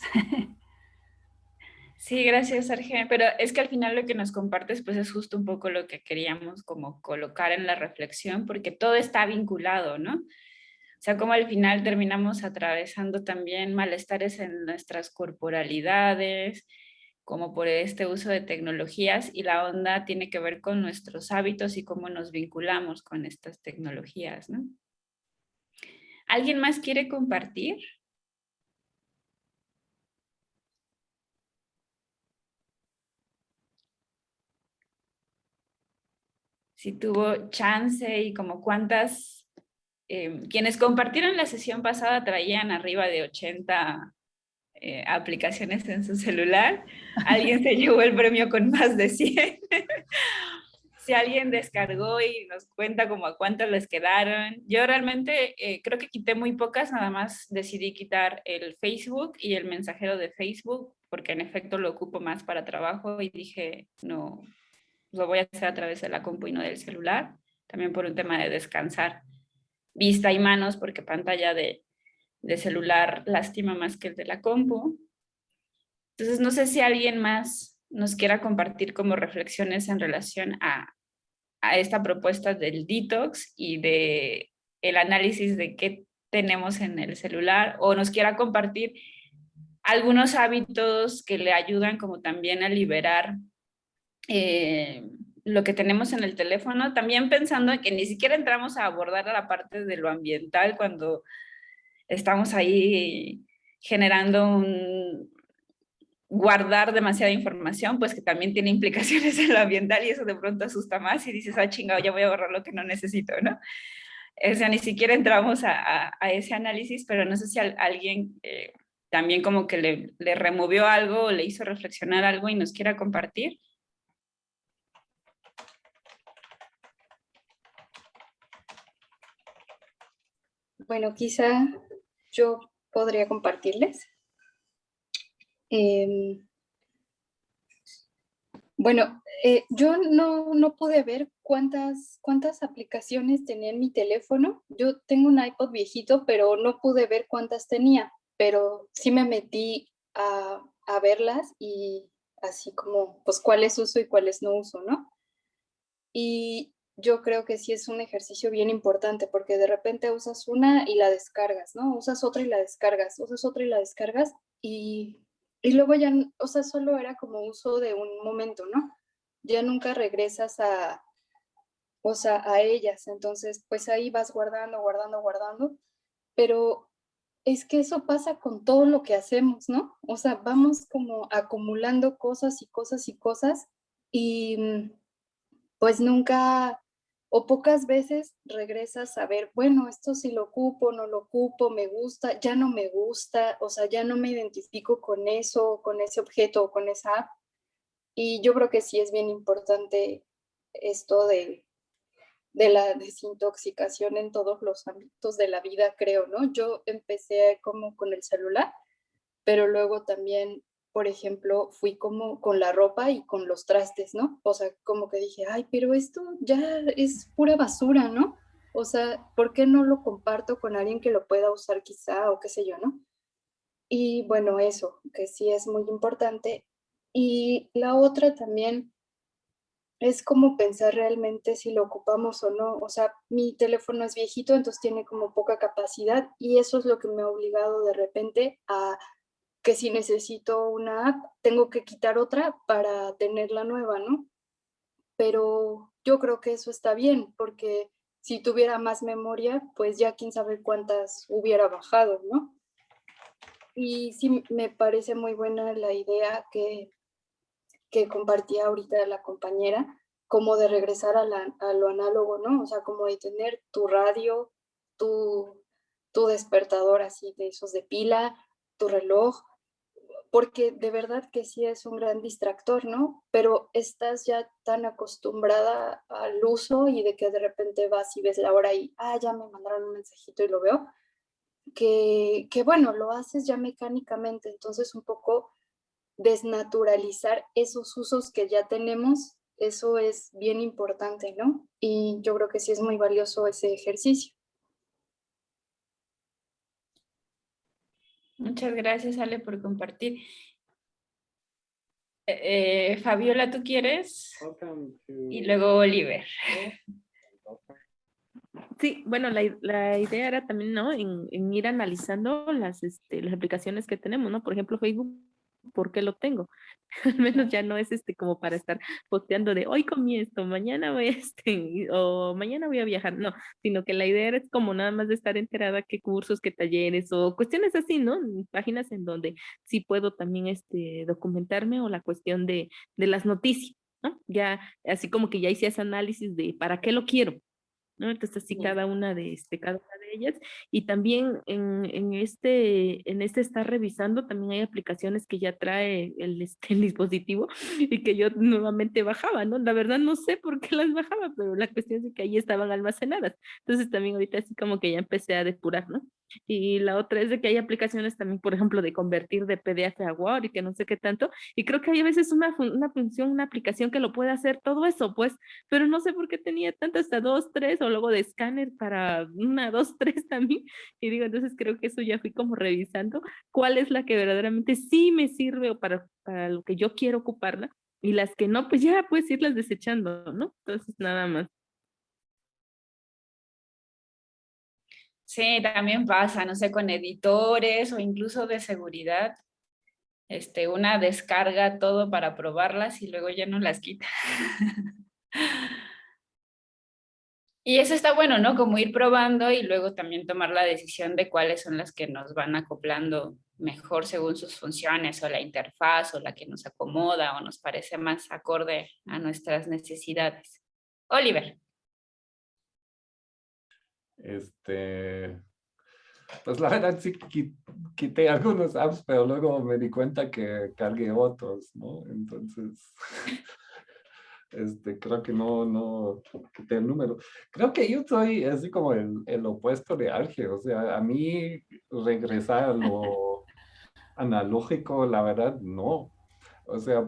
Sí, gracias, Arge. Pero es que al final lo que nos compartes, pues es justo un poco lo que queríamos como colocar en la reflexión, porque todo está vinculado, ¿no? O sea, como al final terminamos atravesando también malestares en nuestras corporalidades, como por este uso de tecnologías, y la onda tiene que ver con nuestros hábitos y cómo nos vinculamos con estas tecnologías, ¿no? ¿Alguien más quiere compartir? Si tuvo chance y como cuántas, quienes compartieron la sesión pasada traían arriba de 80 aplicaciones en su celular. Alguien se llevó el premio con más de 100. Si alguien descargó y nos cuenta como a cuántas les quedaron. Yo realmente creo que quité muy pocas, nada más decidí quitar el Facebook y el mensajero de Facebook, porque en efecto lo ocupo más para trabajo y dije, no, lo voy a hacer a través de la compu y no del celular, también por un tema de descansar vista y manos, porque pantalla de celular lastima más que el de la compu. Entonces, no sé si alguien más nos quiera compartir como reflexiones en relación a esta propuesta del detox y de el análisis de qué tenemos en el celular, o nos quiera compartir algunos hábitos que le ayudan como también a liberar lo que tenemos en el teléfono, también pensando que ni siquiera entramos a abordar la parte de lo ambiental cuando estamos ahí generando guardar demasiada información, pues que también tiene implicaciones en lo ambiental y eso de pronto asusta más y dices, ah, chingado, ya voy a borrar lo que no necesito, ¿no? O sea, ni siquiera entramos a ese análisis, pero no sé si alguien también como que le removió algo o le hizo reflexionar algo y nos quiera compartir. Bueno, quizá yo podría compartirles. Bueno, yo no pude ver cuántas aplicaciones tenía en mi teléfono. Yo tengo un iPod viejito, pero no pude ver cuántas tenía, pero sí me metí a verlas y así como, pues, cuáles uso y cuáles no uso, ¿no? Y yo creo que sí es un ejercicio bien importante porque de repente usas una y la descargas, ¿no? Usas otra y la descargas, usas otra y la descargas y luego ya, o sea, solo era como uso de un momento, ¿no? Ya nunca regresas o sea, a ellas. Entonces, pues ahí vas guardando, guardando, guardando, pero es que eso pasa con todo lo que hacemos, ¿no? O sea, vamos como acumulando cosas y cosas y cosas y pues nunca o pocas veces regresas a ver, bueno, esto sí lo ocupo, no lo ocupo, me gusta, ya no me gusta, o sea, ya no me identifico con eso, con ese objeto o con esa app. Y yo creo que sí es bien importante esto de la desintoxicación en todos los ámbitos de la vida, creo, ¿no? Yo empecé como con el celular, pero luego también, por ejemplo, fui como con la ropa y con los trastes, ¿no? O sea, como que dije, ay, pero esto ya es pura basura, ¿no? O sea, ¿por qué no lo comparto con alguien que lo pueda usar quizá o qué sé yo, ¿no? Y bueno, eso, que sí es muy importante. Y la otra también es como pensar realmente si lo ocupamos o no. O sea, mi teléfono es viejito, entonces tiene como poca capacidad y eso es lo que me ha obligado de repente a que si necesito una app, tengo que quitar otra para tener la nueva, ¿no? Pero yo creo que eso está bien, porque si tuviera más memoria, pues ya quién sabe cuántas hubiera bajado, ¿no? Y sí, me parece muy buena la idea que compartía ahorita la compañera, como de regresar a lo análogo, ¿no? O sea, como de tener tu radio, tu despertador así de esos de pila, tu reloj, porque de verdad que sí es un gran distractor, ¿no? Pero estás ya tan acostumbrada al uso y de que de repente vas y ves la hora y, ah, ya me mandaron un mensajito y lo veo, que bueno, lo haces ya mecánicamente, entonces un poco desnaturalizar esos usos que ya tenemos, eso es bien importante, ¿no? Y yo creo que sí es muy valioso ese ejercicio. Muchas gracias, Ale, por compartir. Fabiola, ¿tú quieres? Y luego Oliver. Sí, bueno, la idea era también, ¿no? En ir analizando las aplicaciones que tenemos, ¿no? Por ejemplo, Facebook por qué lo tengo. Al menos ya no es como para estar posteando de hoy comí esto, mañana voy a o mañana voy a viajar, no, sino que la idea es como nada más de estar enterada qué cursos, qué talleres o cuestiones así, ¿no? Páginas en donde sí puedo también documentarme o la cuestión de las noticias, ¿no? Ya así como que ya hice ese análisis de para qué lo quiero, ¿no? Entonces, sí, cada una cada una de ellas. Y también en este estar revisando, también hay aplicaciones que ya trae el dispositivo y que yo nuevamente bajaba, ¿no? La verdad no sé por qué las bajaba, pero la cuestión es que ahí estaban almacenadas. Entonces, también ahorita así como que ya empecé a depurar, ¿no? Y la otra es de que hay aplicaciones también, por ejemplo, de convertir de PDF a Word y que no sé qué tanto. Y creo que hay a veces una función, una aplicación que lo puede hacer todo eso, pues, pero no sé por qué tenía tanto, hasta 2, 3, o luego de escáner para 1, 2, 3 también. Y digo, entonces creo que eso ya fui como revisando cuál es la que verdaderamente sí me sirve o para lo que yo quiero ocuparla, y las que no, pues ya puedes irlas desechando, ¿no? Entonces, nada más. Sí, también pasa, no sé, con editores o incluso de seguridad. Una descarga todo para probarlas y luego ya no las quita. Y eso está bueno, ¿no? Como ir probando y luego también tomar la decisión de cuáles son las que nos van acoplando mejor según sus funciones o la interfaz o la que nos acomoda o nos parece más acorde a nuestras necesidades. Oliver. Pues la verdad sí quité algunos apps, pero luego me di cuenta que cargué otros, ¿no? Entonces, creo que no quité el número. Creo que yo soy así como el opuesto de Arge, o sea, a mí regresar a lo analógico, la verdad, no. O sea,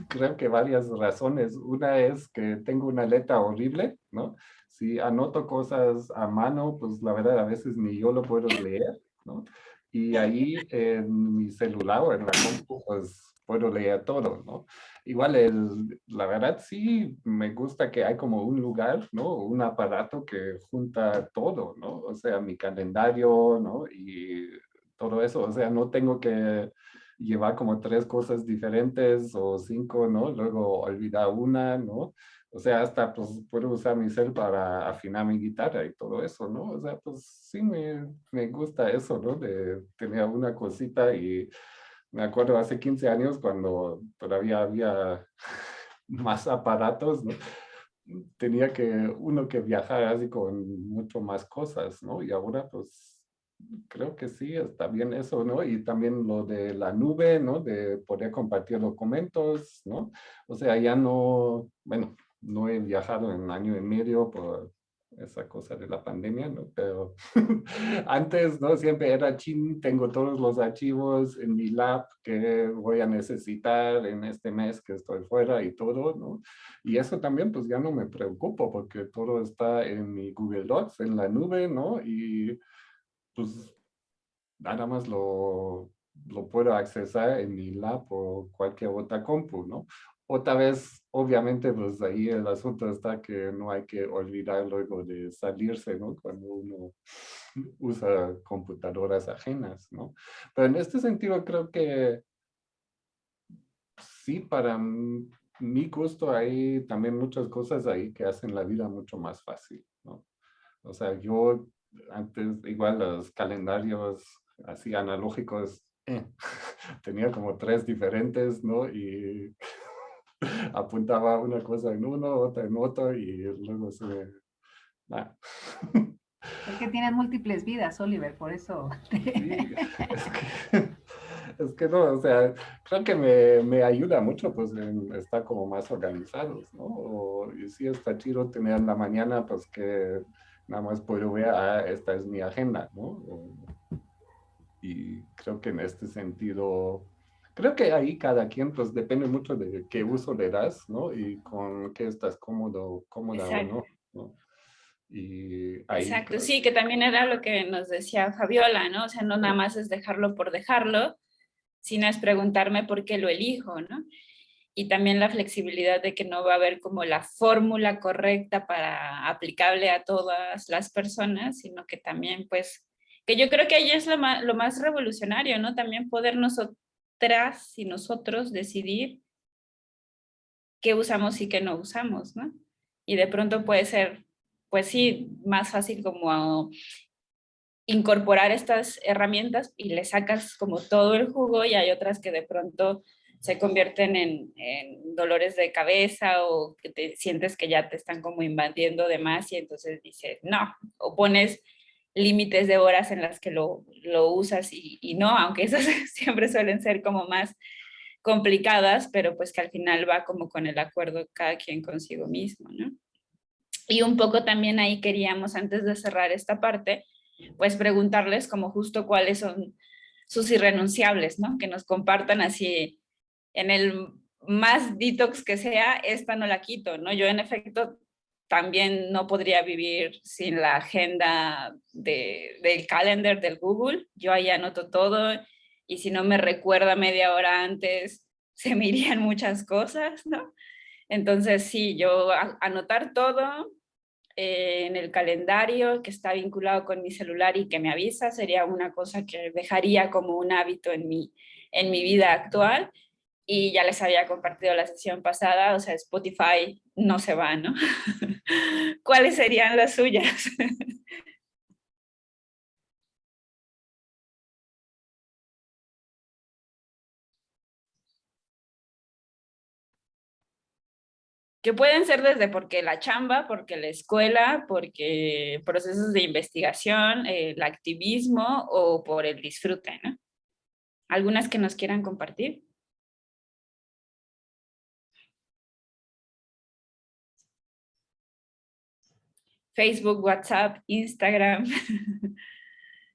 creo que varias razones. Una es que tengo una letra horrible, ¿no? Si anoto cosas a mano, pues la verdad a veces ni yo lo puedo leer, ¿no? Y ahí en mi celular o en la compu, pues puedo leer todo, ¿no? Igual, la verdad sí me gusta que hay como un lugar, ¿no? Un aparato que junta todo, ¿no? O sea, mi calendario, ¿no? Y todo eso, o sea, no tengo que llevar como 3 cosas diferentes o 5, ¿no? Luego olvidar una, ¿no? O sea, hasta pues puedo usar mi cel para afinar mi guitarra y todo eso, ¿no? O sea, pues sí me gusta eso, ¿no? De tener una cosita. Y me acuerdo hace 15 años cuando todavía había más aparatos, ¿no? Tenía uno que viajar así con mucho más cosas, ¿no? Y ahora pues creo que sí, está bien eso, ¿no? Y también lo de la nube, ¿no? De poder compartir documentos, ¿no? O sea, ya no, bueno, no he viajado en 1 año y medio por esa cosa de la pandemia, ¿no? Pero antes, ¿no? Siempre era chin, tengo todos los archivos en mi lab que voy a necesitar en este mes que estoy fuera y todo, ¿no? Y eso también, pues ya no me preocupo porque todo está en mi Google Docs, en la nube, ¿no? Y pues nada más lo puedo accesar en mi lab o cualquier otra compu, ¿no? Otra vez, obviamente, pues ahí el asunto está que no hay que olvidar luego de salirse, ¿no? Cuando uno usa computadoras ajenas, ¿no? Pero en este sentido creo que sí, para mi gusto hay también muchas cosas ahí que hacen la vida mucho más fácil, ¿no? O sea, yo antes igual los calendarios así analógicos, tenía como 3 diferentes, ¿no? Y apuntaba una cosa en uno, otra en otro y luego se me... nah. Es que tienes múltiples vidas, Oliver, por eso. Sí, es que no, o sea, creo que me ayuda mucho pues en estar como más organizados, ¿no? Y sí está chido tener en la mañana pues que nada más puedo ver, esta es mi agenda, ¿no? Y creo que en este sentido, creo que ahí cada quien pues depende mucho de qué uso le das, ¿no? Y con qué estás cómodo, cómoda o Exacto. no, ¿no? Y ahí Exacto, creo, sí, que también era lo que nos decía Fabiola, ¿no? O sea, no nada más es dejarlo por dejarlo, sino es preguntarme por qué lo elijo, ¿no? Y también la flexibilidad de que no va a haber como la fórmula correcta para aplicable a todas las personas, sino que también, pues, que yo creo que ahí es lo más revolucionario, ¿no? También poder nosotras y nosotros decidir qué usamos y qué no usamos, ¿no? Y de pronto puede ser, pues sí, más fácil como incorporar estas herramientas y le sacas como todo el jugo, y hay otras que de pronto se convierten en dolores de cabeza o que te sientes que ya te están como invadiendo de más y entonces dices no, o pones límites de horas en las que lo usas y no, aunque esas siempre suelen ser como más complicadas, pero pues que al final va como con el acuerdo cada quien consigo mismo, ¿no? Y un poco también ahí queríamos, antes de cerrar esta parte, pues preguntarles como justo cuáles son sus irrenunciables, ¿no? Que nos compartan así en el más detox que sea, esta no la quito, ¿no? Yo en efecto también no podría vivir sin la agenda del calendar del Google. Yo ahí anoto todo y si no me recuerda media hora antes, se me irían muchas cosas, ¿no? Entonces sí, yo anotar todo en el calendario que está vinculado con mi celular y que me avisa sería una cosa que dejaría como un hábito en mi vida actual. Y ya les había compartido la sesión pasada, o sea, Spotify no se va, ¿no? ¿Cuáles serían las suyas? Que pueden ser desde porque la chamba, porque la escuela, porque procesos de investigación, el activismo o por el disfrute, ¿no? ¿Algunas que nos quieran compartir? Facebook, WhatsApp, Instagram,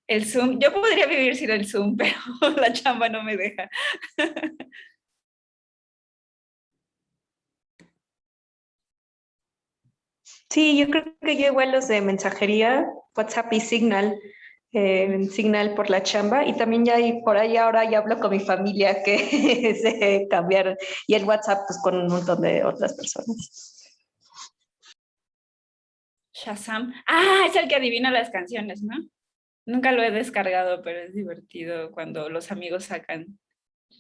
el Zoom. Yo podría vivir sin el Zoom, pero la chamba no me deja. Sí, yo creo que yo igual los de mensajería, WhatsApp y Signal, Signal por la chamba, y también ya hay, por ahí ahora ya hablo con mi familia que se cambiaron, y el WhatsApp pues con un montón de otras personas. Shazam. Ah, es el que adivina las canciones, ¿no? Nunca lo he descargado, pero es divertido cuando los amigos sacan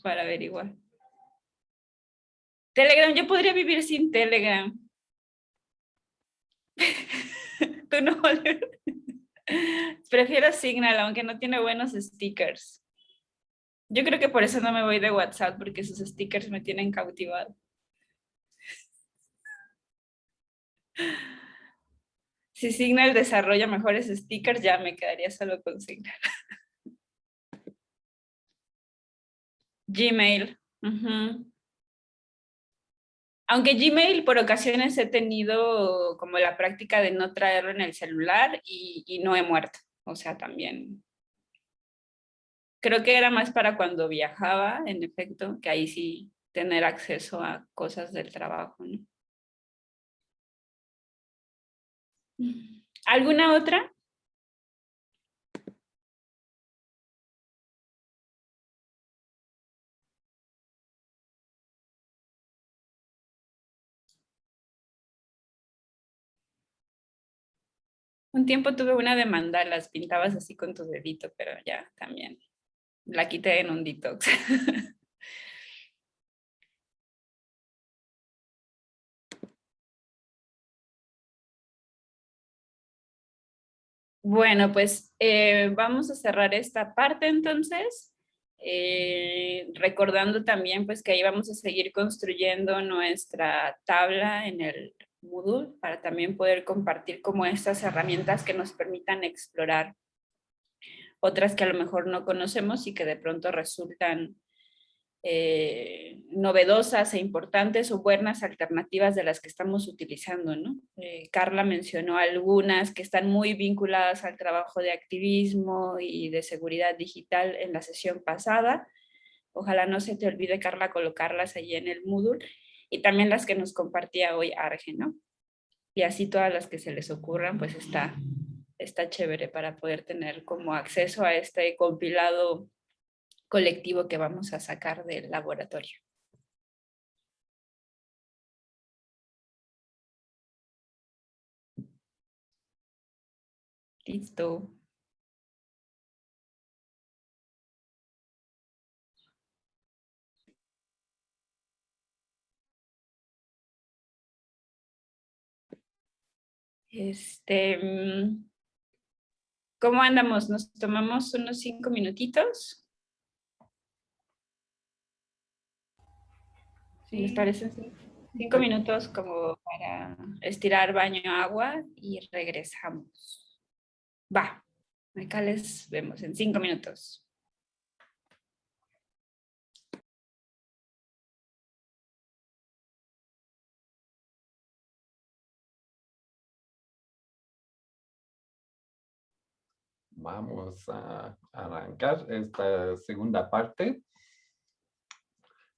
para averiguar. Telegram, yo podría vivir sin Telegram. Tú no, Oliver. Prefiero Signal, aunque no tiene buenos stickers. Yo creo que por eso no me voy de WhatsApp, porque sus stickers me tienen cautivado. Si Signal desarrolla mejores stickers, ya me quedaría solo con Signal. Gmail. Aunque Gmail por ocasiones he tenido como la práctica de no traerlo en el celular y no he muerto. O sea, también. Creo que era más para cuando viajaba, en efecto, que ahí sí tener acceso a cosas del trabajo, ¿no? ¿Alguna otra? Un tiempo tuve una de mandalas, pintabas así con tu dedito, pero ya también la quité en un detox. Bueno, pues vamos a cerrar esta parte entonces, recordando también pues que ahí vamos a seguir construyendo nuestra tabla en el Moodle para también poder compartir como estas herramientas que nos permitan explorar otras que a lo mejor no conocemos y que de pronto resultan novedosas e importantes o buenas alternativas de las que estamos utilizando, ¿no? Carla mencionó algunas que están muy vinculadas al trabajo de activismo y de seguridad digital en la sesión pasada. Ojalá no se te olvide, Carla, colocarlas ahí en el Moodle y también las que nos compartía hoy Arge, ¿no? Y así todas las que se les ocurran, pues está chévere para poder tener como acceso a este compilado colectivo que vamos a sacar del laboratorio. Listo. ¿Cómo andamos? ¿Nos tomamos unos 5 minutitos? Sí. ¿Les parece? 5 minutos como para estirar, baño, agua y regresamos. Va, acá les vemos en 5 minutos. Vamos a arrancar esta segunda parte.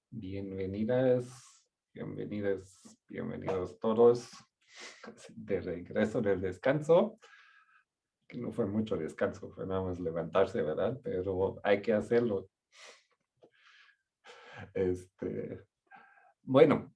Bienvenidas, bienvenidos todos de regreso del descanso, que no fue mucho descanso, fue nada más levantarse, ¿verdad? Pero hay que hacerlo. Bueno,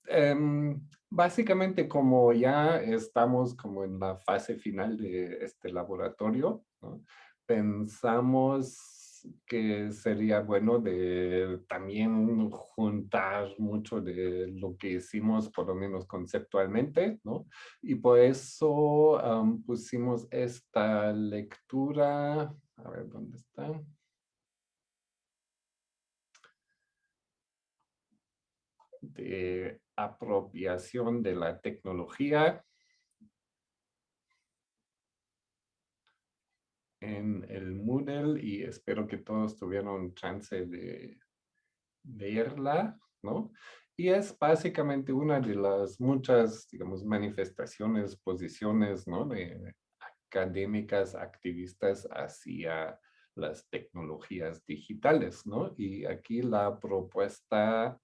básicamente como ya estamos como en la fase final de este laboratorio, ¿no? Pensamos que sería bueno de también juntar mucho de lo que hicimos, por lo menos conceptualmente, ¿no? Y por eso pusimos esta lectura, a ver, ¿dónde está? De apropiación de la tecnología en el Moodle, y espero que todos tuvieron chance de verla, ¿no? Y es básicamente una de las muchas, digamos, manifestaciones, posiciones, ¿no? De académicas, activistas hacia las tecnologías digitales, ¿no? Y aquí la propuesta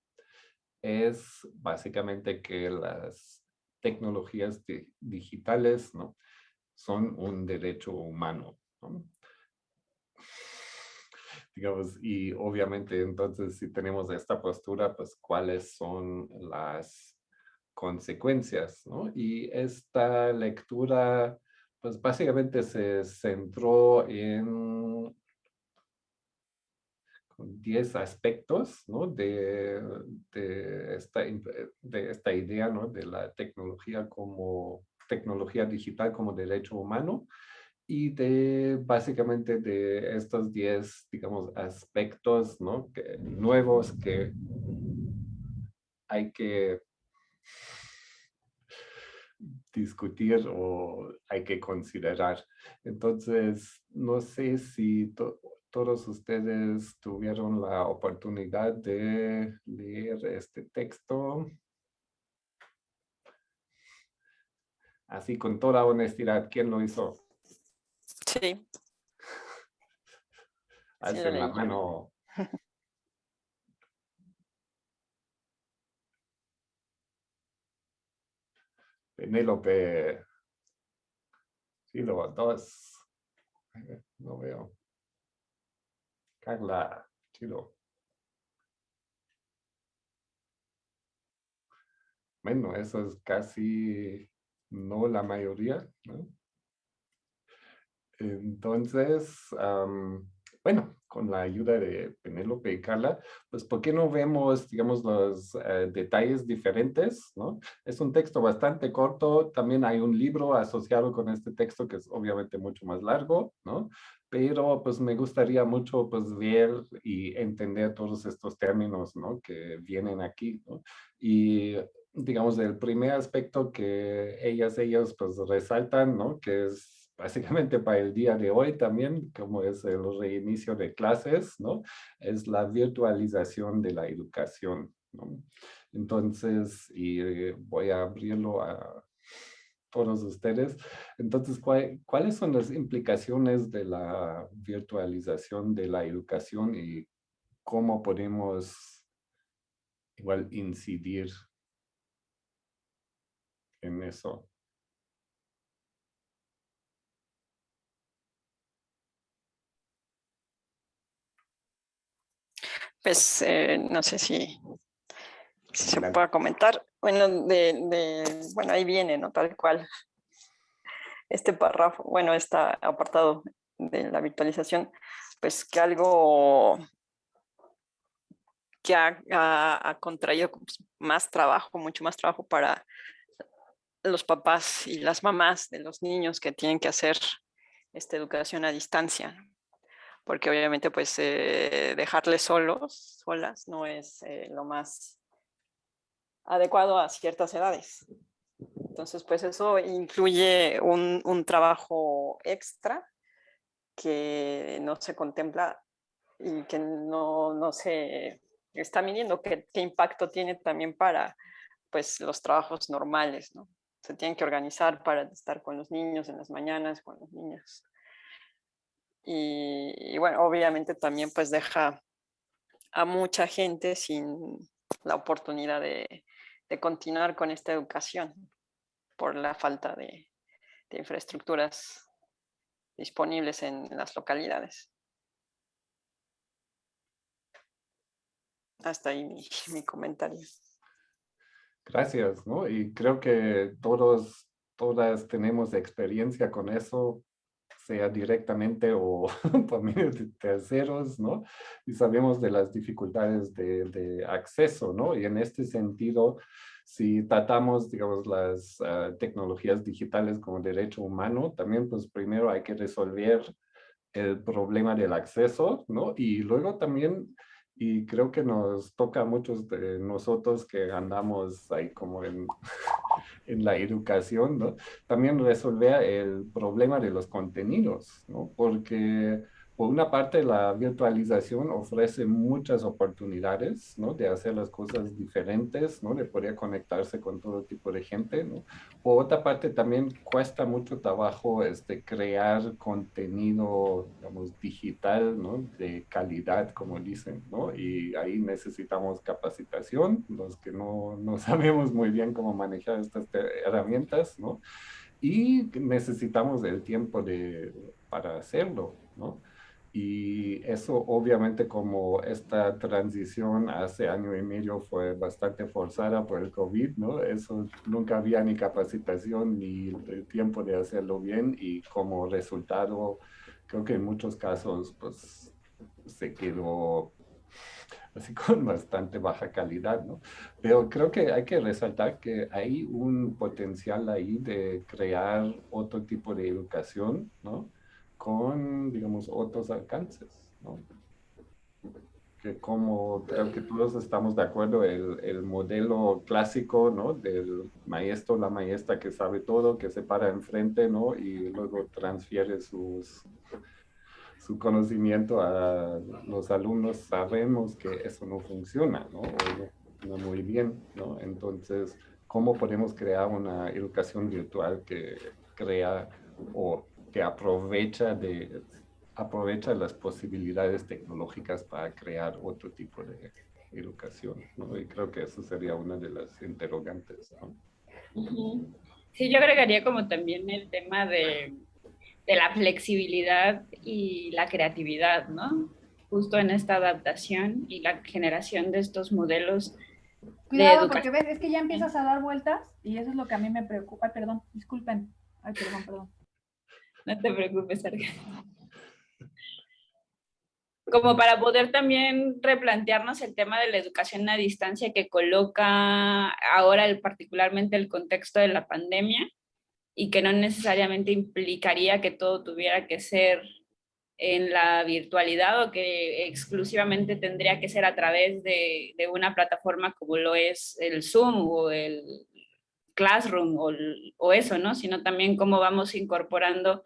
es básicamente que las tecnologías digitales, ¿no? Son un derecho humano, ¿no? Digamos, y obviamente entonces si tenemos esta postura, pues cuáles son las consecuencias, ¿no? Y esta lectura, pues básicamente se centró en 10 aspectos, ¿no? de esta idea, ¿no? De la tecnología como tecnología digital como derecho humano, y de básicamente de estos 10, digamos, aspectos, ¿no? Nuevos que hay que discutir o hay que considerar. Entonces, no sé si todos ustedes tuvieron la oportunidad de leer este texto. Así, con toda honestidad, ¿quién lo hizo? Sí, Alcen lo la leí. mano. Penélope. Sí, dos. No veo. Carla. Chido. Bueno, eso es casi no la mayoría, ¿no? Entonces, bueno, con la ayuda de Penélope y Carla, pues ¿por qué no vemos, digamos, los detalles diferentes, ¿no? Es un texto bastante corto, también hay un libro asociado con este texto que es obviamente mucho más largo, ¿no? Pero pues me gustaría mucho pues ver y entender todos estos términos, ¿no? Que vienen aquí, ¿no? Y digamos, el primer aspecto que ellos pues resaltan, ¿no? Que es básicamente para el día de hoy también, como es el reinicio de clases, ¿no? Es la virtualización de la educación, ¿no? Entonces, y voy a abrirlo a todos ustedes. Entonces, ¿cuáles son las implicaciones de la virtualización de la educación y cómo podemos igual incidir en eso? Pues no sé si se Adelante. pueda comentar. Bueno, bueno, ahí viene, ¿no? Tal cual. Este párrafo, bueno, este apartado de la virtualización, pues que algo que ha contraído más trabajo, mucho más trabajo para los papás y las mamás de los niños que tienen que hacer esta educación a distancia, ¿no? Porque obviamente pues dejarles solas, no es lo más adecuado a ciertas edades. Entonces pues eso incluye un trabajo extra que no se contempla y que no se está midiendo qué impacto tiene también para pues los trabajos normales, ¿no? Se tienen que organizar para estar con los niños en las mañanas, con los niños. Y bueno, obviamente también pues deja a mucha gente sin la oportunidad de continuar con esta educación por la falta de infraestructuras disponibles en las localidades. Hasta ahí mi comentario. Gracias, ¿no? Y creo que todas tenemos experiencia con eso, sea directamente o por medio de terceros, ¿no? Y sabemos de las dificultades de acceso, ¿no? Y en este sentido, si tratamos, digamos, las tecnologías digitales como derecho humano, también pues primero hay que resolver el problema del acceso, ¿no? Y luego también, y creo que nos toca a muchos de nosotros que andamos ahí como en la educación, ¿no? También resolver el problema de los contenidos, ¿no? Porque por una parte la virtualización ofrece muchas oportunidades, ¿no? De hacer las cosas diferentes, ¿no? De poder conectarse con todo tipo de gente, ¿no? Por otra parte también cuesta mucho trabajo crear contenido, digamos, digital, ¿no? De calidad, como dicen, ¿no? Y ahí necesitamos capacitación, los que no sabemos muy bien cómo manejar estas herramientas, ¿no? Y necesitamos el tiempo para hacerlo, ¿no? Y eso obviamente como esta transición hace año y medio fue bastante forzada por el COVID, ¿no? Eso nunca había ni capacitación ni el tiempo de hacerlo bien y como resultado creo que en muchos casos pues se quedó así con bastante baja calidad, ¿no? Pero creo que hay que resaltar que hay un potencial ahí de crear otro tipo de educación, ¿no? Con, digamos, otros alcances, ¿no? Que como creo que todos estamos de acuerdo, el modelo clásico, ¿no? Del maestro, la maestra que sabe todo, que se para enfrente, ¿no? Y luego transfiere su conocimiento a los alumnos, sabemos que eso no funciona, ¿no? O no muy bien, ¿no? Entonces, ¿cómo podemos crear una educación virtual que crea o que aprovecha las posibilidades tecnológicas para crear otro tipo de educación, ¿no? Y creo que eso sería una de las interrogantes, ¿no? Sí, yo agregaría como también el tema de la flexibilidad y la creatividad, ¿no? Justo en esta adaptación y la generación de estos modelos de Cuidado, educación. porque ves, es que ya empiezas a dar vueltas y eso es lo que a mí me preocupa. Ay, perdón, disculpen. Ay, perdón. No te preocupes, Sergio. Como para poder también replantearnos el tema de la educación a distancia que coloca ahora particularmente el contexto de la pandemia y que no necesariamente implicaría que todo tuviera que ser en la virtualidad o que exclusivamente tendría que ser a través de una plataforma como lo es el Zoom o el Classroom o eso, ¿no? Sino también cómo vamos incorporando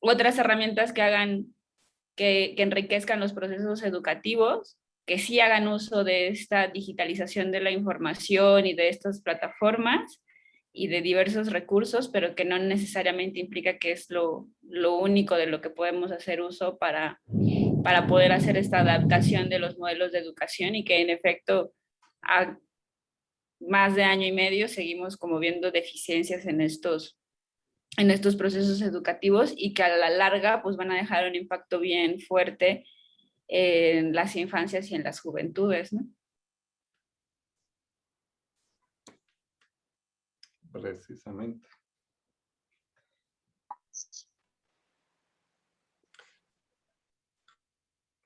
otras herramientas que hagan que enriquezcan los procesos educativos, que sí hagan uso de esta digitalización de la información y de estas plataformas y de diversos recursos, pero que no necesariamente implica que es lo único de lo que podemos hacer uso para poder hacer esta adaptación de los modelos de educación y que en efecto a más de año y medio seguimos como viendo deficiencias en estos procesos educativos y que a la larga pues van a dejar un impacto bien fuerte en las infancias y en las juventudes, ¿no? Precisamente.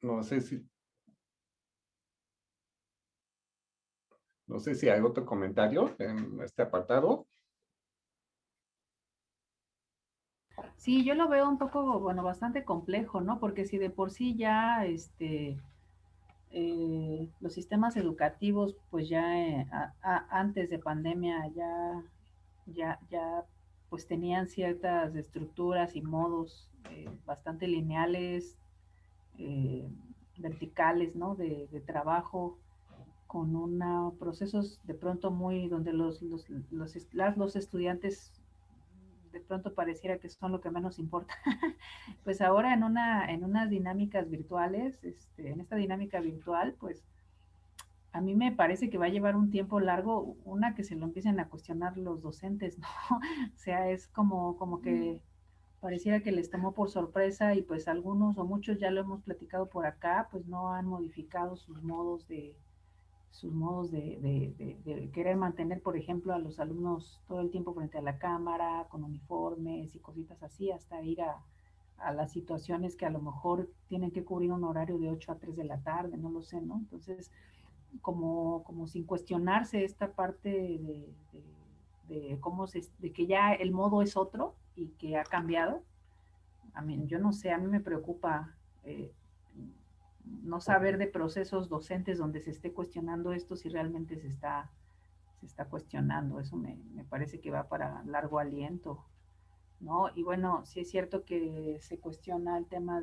No sé si hay otro comentario en este apartado. Sí, yo lo veo un poco, bueno, bastante complejo, ¿no? Porque si de por sí ya, los sistemas educativos, pues ya antes de pandemia ya, pues tenían ciertas estructuras y modos bastante lineales, eh, verticales, ¿no? De trabajo con procesos de pronto muy, donde los estudiantes de pronto pareciera que son lo que menos importa. Pues ahora en unas dinámicas virtuales, en esta dinámica virtual, pues a mí me parece que va a llevar un tiempo largo, que se lo empiecen a cuestionar los docentes, ¿no? O sea, es como que pareciera que les tomó por sorpresa y pues algunos o muchos ya lo hemos platicado por acá, pues no han modificado sus modos de querer mantener, por ejemplo, a los alumnos todo el tiempo frente a la cámara, con uniformes y cositas así, hasta ir a las situaciones que a lo mejor tienen que cubrir un horario de 8 a 3 de la tarde, no lo sé, ¿no? Entonces, como sin cuestionarse esta parte de que ya el modo es otro y que ha cambiado. A mí, yo no sé, a mí me preocupa no saber de procesos docentes donde se esté cuestionando esto si realmente se está cuestionando. Eso me parece que va para largo aliento, ¿no? Y bueno, sí es cierto que se cuestiona el tema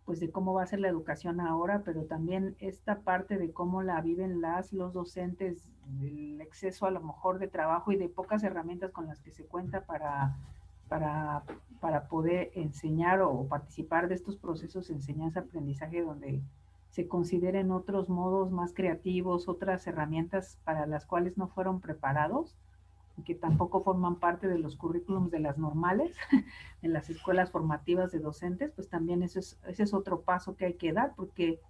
pues de cómo va a ser la educación ahora, pero también esta parte de cómo la viven los docentes, el exceso a lo mejor de trabajo y de pocas herramientas con las que se cuenta para, para poder enseñar o participar de estos procesos de enseñanza-aprendizaje donde se consideren otros modos más creativos, otras herramientas para las cuales no fueron preparados, que tampoco forman parte de los currículums de las normales, en las escuelas formativas de docentes, pues también ese es otro paso que hay que dar, porque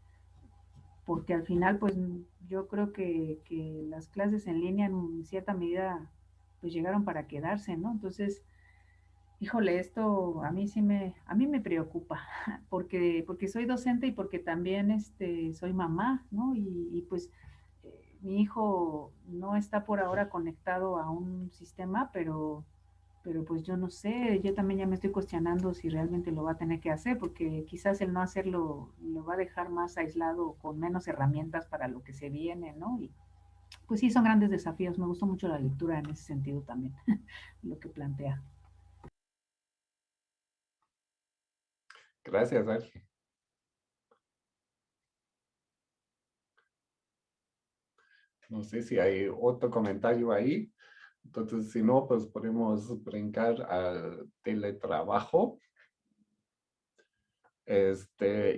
al final, pues yo creo que las clases en línea en cierta medida, pues llegaron para quedarse, ¿no? Entonces, híjole, esto a mí me preocupa, porque soy docente y porque también soy mamá, ¿no? Y pues mi hijo no está por ahora conectado a un sistema, pero pues yo no sé, yo también ya me estoy cuestionando si realmente lo va a tener que hacer, porque quizás el no hacerlo lo va a dejar más aislado, con menos herramientas para lo que se viene, ¿no? Y pues sí, son grandes desafíos. Me gustó mucho la lectura en ese sentido también, lo que plantea. Gracias, Ángel. No sé si hay otro comentario ahí. Entonces, si no, pues podemos brincar al teletrabajo.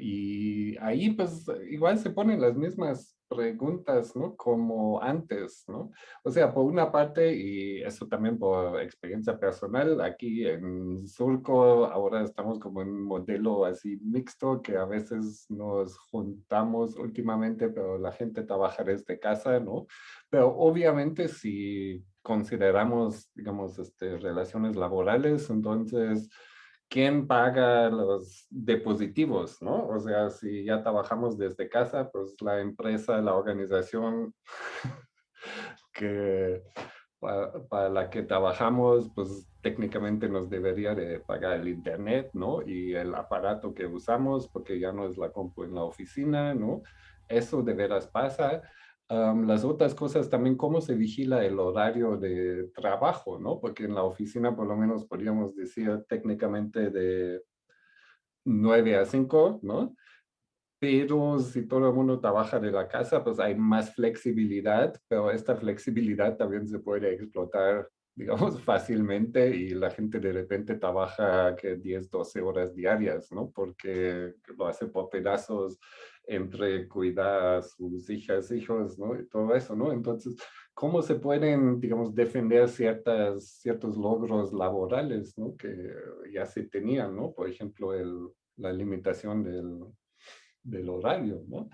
Y ahí pues igual se ponen las mismas preguntas, ¿no? Como antes, ¿no? O sea, por una parte, y eso también por experiencia personal, aquí en Surco ahora estamos como en un modelo así mixto, que a veces nos juntamos últimamente, pero la gente trabaja desde casa, ¿no? Pero obviamente si consideramos, digamos, relaciones laborales, entonces ¿quién paga los dispositivos, no? O sea, si ya trabajamos desde casa, pues la empresa, la organización que para la que trabajamos, pues técnicamente nos debería de pagar el internet, ¿no? Y el aparato que usamos, porque ya no es la compu en la oficina, ¿no? Eso de veras pasa. Las otras cosas también, cómo se vigila el horario de trabajo, ¿no? Porque en la oficina por lo menos podríamos decir técnicamente de 9 a 5, ¿no? Pero si todo el mundo trabaja de la casa, pues hay más flexibilidad, pero esta flexibilidad también se puede explotar, digamos, fácilmente y la gente de repente trabaja que 10, 12 horas diarias, ¿no? Porque lo hace por pedazos entre cuidar a sus hijas, hijos, ¿no? Y todo eso, ¿no? Entonces, ¿cómo se pueden, digamos, defender ciertos logros laborales, ¿no? Que ya se tenían, ¿no? Por ejemplo, la limitación del horario, ¿no?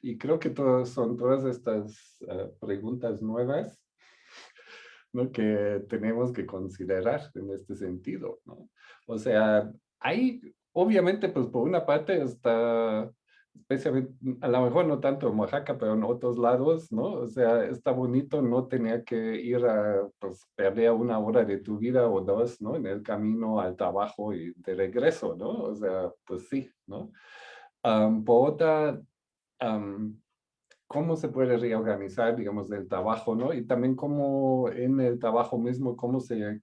Y creo que son todas estas preguntas nuevas, ¿no? Que tenemos que considerar en este sentido, ¿no? O sea, hay, obviamente, pues por una parte está especialmente, a lo mejor no tanto en Oaxaca, pero en otros lados, ¿no? O sea, está bonito, no tenía que ir a, pues, perder 1 hora de tu vida o 2, ¿no? En el camino al trabajo y de regreso, ¿no? O sea, pues sí, ¿no? Por otra, cómo se puede reorganizar, digamos, el trabajo, ¿no? Y también cómo en el trabajo mismo, cómo se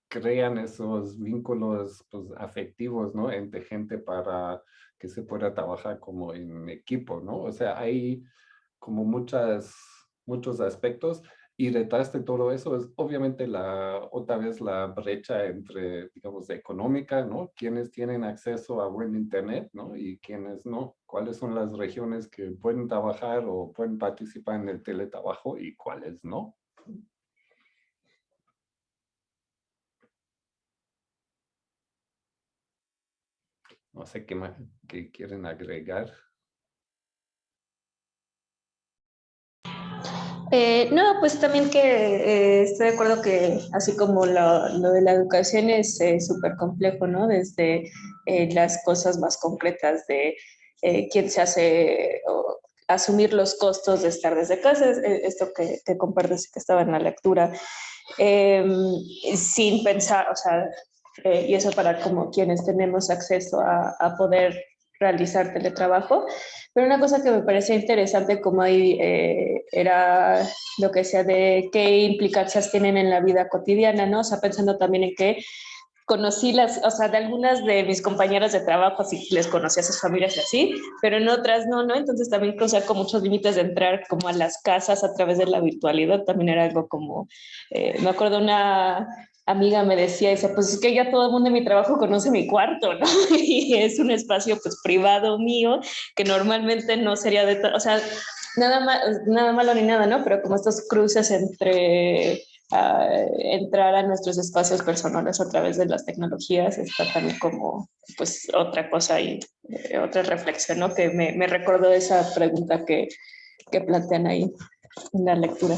crean esos vínculos, pues, afectivos, ¿no? Entre gente para que se pueda trabajar como en equipo, ¿no? O sea, hay como muchos aspectos y detrás de todo eso es obviamente otra vez la brecha entre, digamos, económica, ¿no? Quienes tienen acceso a buen internet, ¿no? Y quienes no. ¿Cuáles son las regiones que pueden trabajar o pueden participar en el teletrabajo y cuáles no? No sé qué más qué quieren agregar. No, pues también que estoy de acuerdo que así como lo de la educación es súper complejo, ¿no? Desde las cosas más concretas de quién se hace, o asumir los costos de estar desde casa, esto que compartes que estaba en la lectura, eh, sin pensar, o sea, y eso para como quienes tenemos acceso a poder realizar teletrabajo. Pero una cosa que me parecía interesante como ahí era lo que sea de qué implicancias tienen en la vida cotidiana, ¿no? O sea, pensando también en que conocí o sea, de algunas de mis compañeras de trabajo, así les conocí a sus familias y así, pero en otras no, ¿no? Entonces también cruzar con muchos límites de entrar como a las casas a través de la virtualidad también era algo como, me acuerdo una amiga me decía, dice, pues es que ya todo el mundo en mi trabajo conoce mi cuarto, ¿no? Y es un espacio pues privado mío que normalmente no sería o sea, nada malo ni nada, ¿no? Pero como estos cruces entre entrar a nuestros espacios personales a través de las tecnologías está también como pues otra cosa y otra reflexión, ¿no? Que me recordó esa pregunta que plantean ahí en la lectura.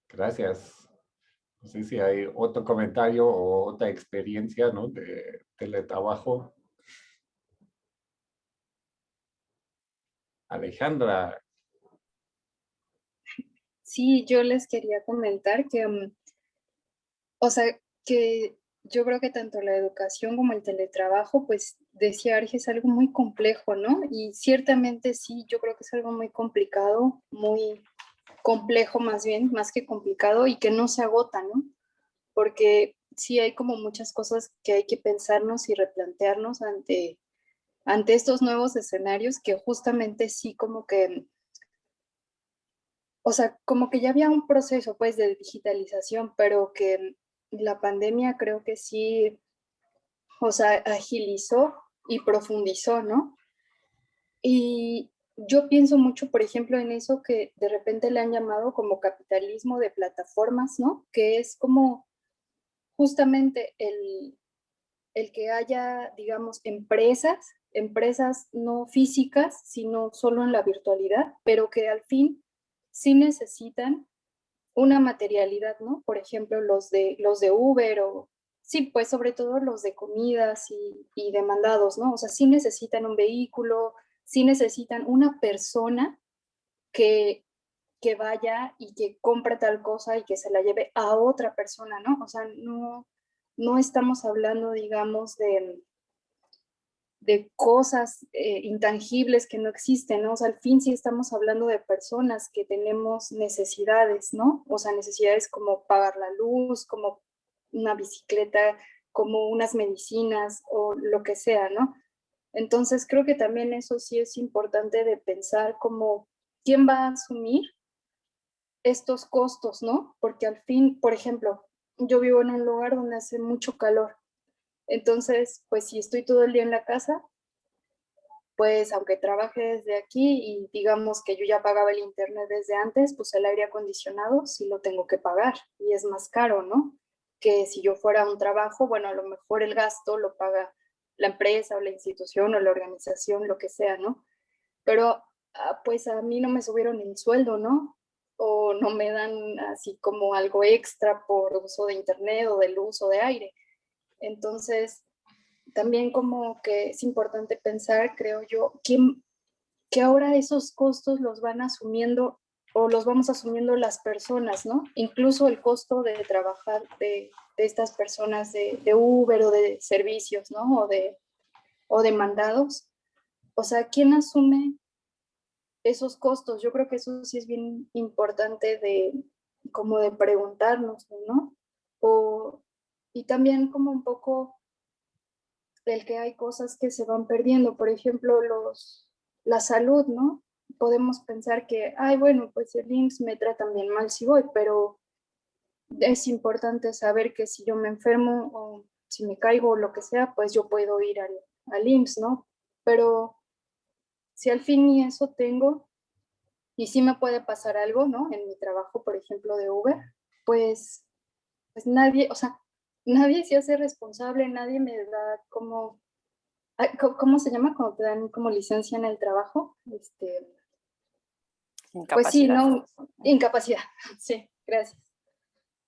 Gracias. No sé si hay otro comentario o otra experiencia, ¿no? De teletrabajo. Alejandra. Sí, yo les quería comentar que, o sea, que yo creo que tanto la educación como el teletrabajo, pues decía Arge, es algo muy complejo, ¿no? Y ciertamente sí, yo creo que es algo muy complicado, muy complejo más bien, más que complicado y que no se agota, ¿no? Porque sí hay como muchas cosas que hay que pensarnos y replantearnos ante estos nuevos escenarios que justamente sí como que, o sea, como que ya había un proceso pues de digitalización, pero que la pandemia creo que sí, o sea, agilizó y profundizó, ¿no? Y yo pienso mucho, por ejemplo, en eso que de repente le han llamado como capitalismo de plataformas, ¿no? Que es como justamente el que haya, digamos, empresas no físicas, sino solo en la virtualidad, pero que al fin sí necesitan una materialidad, ¿no? Por ejemplo, los de Uber o, sí, pues sobre todo los de comidas y demandados, ¿no? O sea, sí necesitan un vehículo, sí necesitan una persona que, que vaya y que compre tal cosa y que se la lleve a otra persona, ¿no? O sea, no estamos hablando, digamos, de cosas intangibles que no existen, ¿no? O sea, al fin sí estamos hablando de personas que tenemos necesidades, ¿no? O sea, necesidades como pagar la luz, como una bicicleta, como unas medicinas o lo que sea, ¿no? Entonces creo que también eso sí es importante de pensar como quién va a asumir estos costos, ¿no? Porque al fin, por ejemplo, yo vivo en un lugar donde hace mucho calor. Entonces, pues si estoy todo el día en la casa, pues aunque trabaje desde aquí y digamos que yo ya pagaba el internet desde antes, pues el aire acondicionado sí lo tengo que pagar y es más caro, ¿no? Que si yo fuera a un trabajo, bueno, a lo mejor el gasto lo paga la empresa o la institución o la organización, lo que sea, ¿no? Pero pues a mí no me subieron el sueldo, ¿no? O no me dan así como algo extra por uso de internet o del uso de aire. Entonces, también como que es importante pensar, creo yo, que ahora esos costos los van asumiendo o los vamos asumiendo las personas, ¿no? Incluso el costo de trabajar de estas personas de Uber o de servicios, ¿no? O de mandados. O sea, ¿quién asume esos costos? Yo creo que eso sí es bien importante como de preguntarnos, ¿no? Y también como un poco el que hay cosas que se van perdiendo, por ejemplo, la salud, ¿no? Podemos pensar que, ay, bueno, pues el IMSS me tratan bien mal si voy, pero es importante saber que si yo me enfermo o si me caigo o lo que sea, pues yo puedo ir al IMSS, ¿no? Pero si al fin ni eso tengo, y sí me puede pasar algo, ¿no? En mi trabajo, por ejemplo, de Uber, pues nadie, o sea, nadie se hace responsable, nadie me da como, ¿cómo se llama cuando te dan como licencia en el trabajo? Pues sí, Incapacidad. ¿no? Incapacidad, sí, gracias.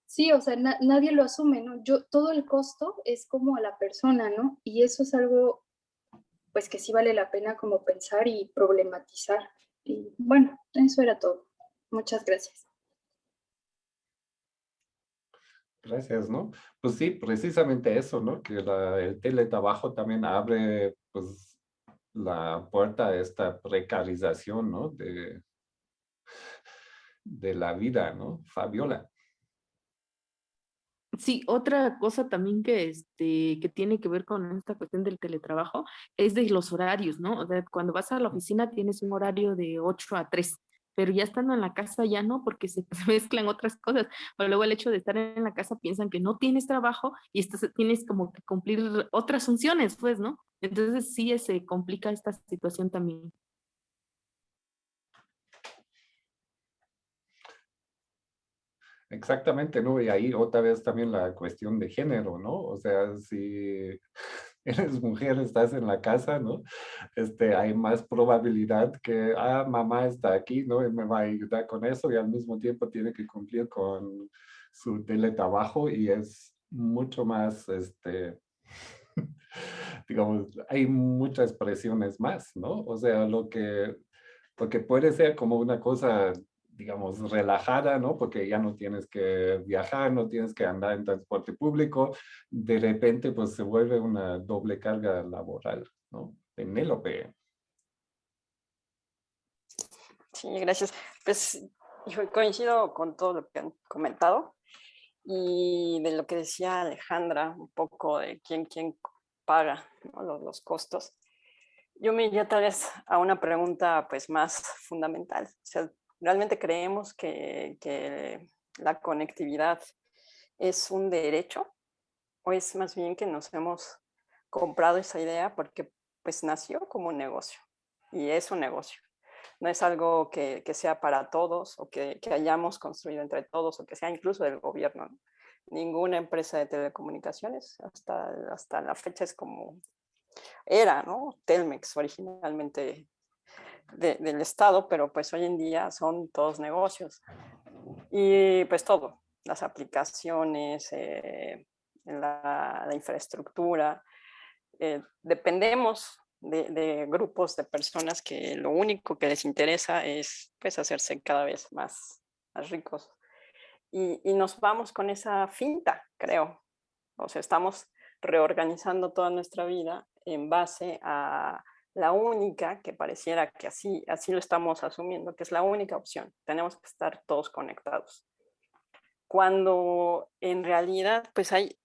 Sí, o sea, nadie lo asume, ¿no? Todo el costo es como a la persona, ¿no? Y eso es algo, pues que sí vale la pena como pensar y problematizar. Y bueno, eso era todo. Muchas gracias. Gracias, ¿no? Pues sí, precisamente eso, ¿no? Que el teletrabajo también abre, pues, la puerta a esta precarización, ¿no? De la vida, ¿no? Fabiola. Sí, otra cosa también que tiene que ver con esta cuestión del teletrabajo es de los horarios, ¿no? O sea, cuando vas a la oficina tienes un horario de 8 a 3, pero ya estando en la casa ya no, porque se, se mezclan otras cosas. O luego el hecho de estar en la casa piensan que no tienes trabajo y tienes como que cumplir otras funciones, pues, ¿no? Entonces sí se complica esta situación también. Exactamente, ¿no? Y ahí otra vez también la cuestión de género, ¿no? O sea, si eres mujer, estás en la casa, ¿no? Hay más probabilidad que, mamá está aquí, ¿no? Y me va a ayudar con eso y al mismo tiempo tiene que cumplir con su teletrabajo y es mucho más, digamos, hay muchas presiones más, ¿no? O sea, porque puede ser como una cosa, digamos, relajada, ¿no? Porque ya no tienes que viajar, no tienes que andar en transporte público, de repente pues se vuelve una doble carga laboral, ¿no? Penélope. Sí, gracias. Pues yo coincido con todo lo que han comentado y de lo que decía Alejandra, un poco de quién paga, ¿no? los costos. Yo me iría tal vez a una pregunta pues más fundamental. O sea, ¿realmente creemos que la conectividad es un derecho o es más bien que nos hemos comprado esa idea porque pues nació como un negocio y es un negocio? No es algo que sea para todos o que hayamos construido entre todos o que sea incluso del gobierno, ¿no? Ninguna empresa de telecomunicaciones hasta la fecha es como era, ¿no? Telmex originalmente del Estado, pero pues hoy en día son todos negocios. Y pues todo, las aplicaciones, la infraestructura, dependemos de grupos de personas que lo único que les interesa es pues hacerse cada vez más ricos. Y nos vamos con esa finta, creo. O sea, estamos reorganizando toda nuestra vida en base a la única, que pareciera que así lo estamos asumiendo, que es la única opción. Tenemos que estar todos conectados. Cuando en realidad pues hay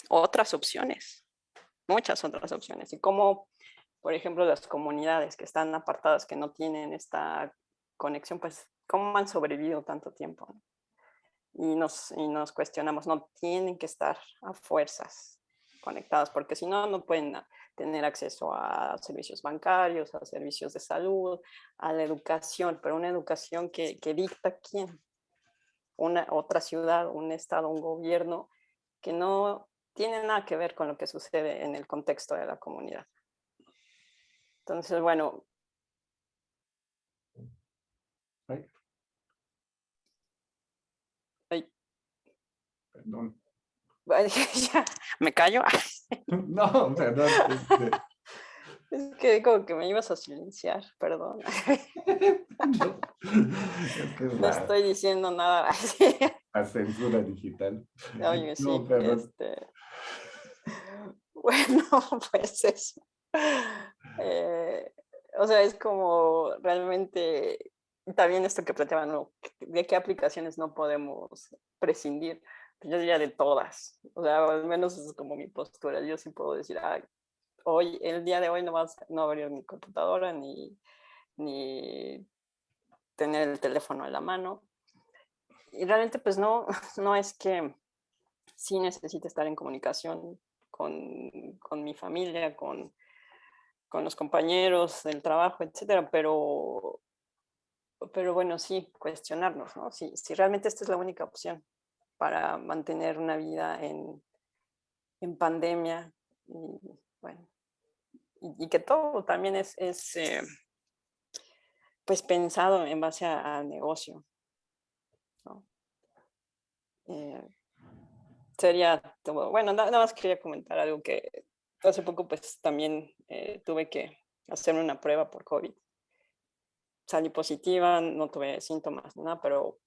otras opciones, muchas otras opciones. Y como, por ejemplo, las comunidades que están apartadas, que no tienen esta conexión, pues, ¿cómo han sobrevivido tanto tiempo? Y nos cuestionamos, no tienen que estar a fuerzas conectadas, porque si no, no pueden tener acceso a servicios bancarios, a servicios de salud, a la educación, pero una educación que dicta quién, otra ciudad, un estado, un gobierno, que no tiene nada que ver con lo que sucede en el contexto de la comunidad. Entonces, bueno, Ay, Ay, perdón. ya, ¿me callo? No, perdón. Es que como que me ibas a silenciar, perdón. Es que es No estoy diciendo nada. la censura digital. Oye, No, sí, perdón. bueno, pues eso. Eh, o sea, es como realmente también esto que planteaban, ¿no? ¿De qué aplicaciones no podemos prescindir? Yo diría de todas. O sea, al menos es como mi postura. Yo sí puedo decir, "Ay, hoy, el día de hoy no vas no abrir mi computadora ni tener el teléfono en la mano". Y realmente pues no, no es que sí necesite estar en comunicación con mi familia, con los compañeros del trabajo, etcétera, pero bueno, sí, cuestionarnos, ¿no? Si realmente esta es la única opción para mantener una vida en pandemia y bueno, y que todo también es pues pensado en base a negocio, ¿no? Eh, sería, bueno, nada más quería comentar algo que hace poco pues también tuve que hacerme una prueba por COVID. Salí positiva, no tuve síntomas, nada, pero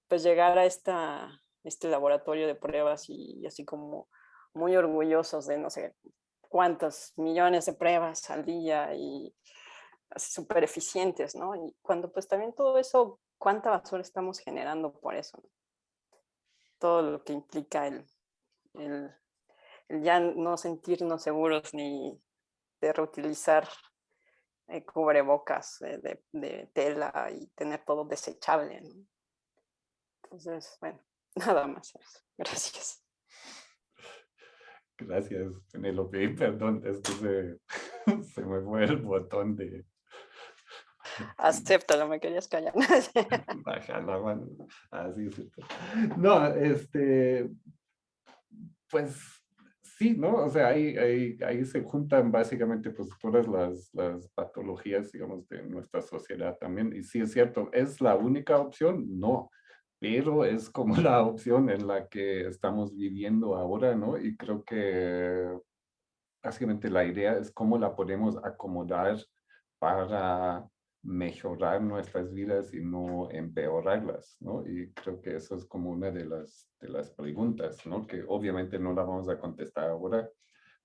pues llegar a este laboratorio de pruebas y así como muy orgullosos de no sé cuántos millones de pruebas al día y así súper eficientes, ¿no? Y cuando pues también todo eso, cuánta basura estamos generando por eso, ¿no? Todo lo que implica el ya no sentirnos seguros ni de reutilizar cubrebocas de tela y tener todo desechable, ¿no? Entonces, bueno, nada más eso. Gracias. Gracias, Penélope. Perdón, es que se me fue el botón de Acéptalo, me querías callar. bajar la mano. Así es. No, pues sí, ¿no? O sea, ahí se juntan básicamente pues todas las patologías, digamos, de nuestra sociedad también. Y sí es cierto, ¿es la única opción? No, pero es como la opción en la que estamos viviendo ahora, ¿no? Y creo que básicamente la idea es cómo la podemos acomodar para mejorar nuestras vidas y no empeorarlas, ¿no? Y creo que eso es como una de las preguntas, ¿no? Que obviamente no la vamos a contestar ahora,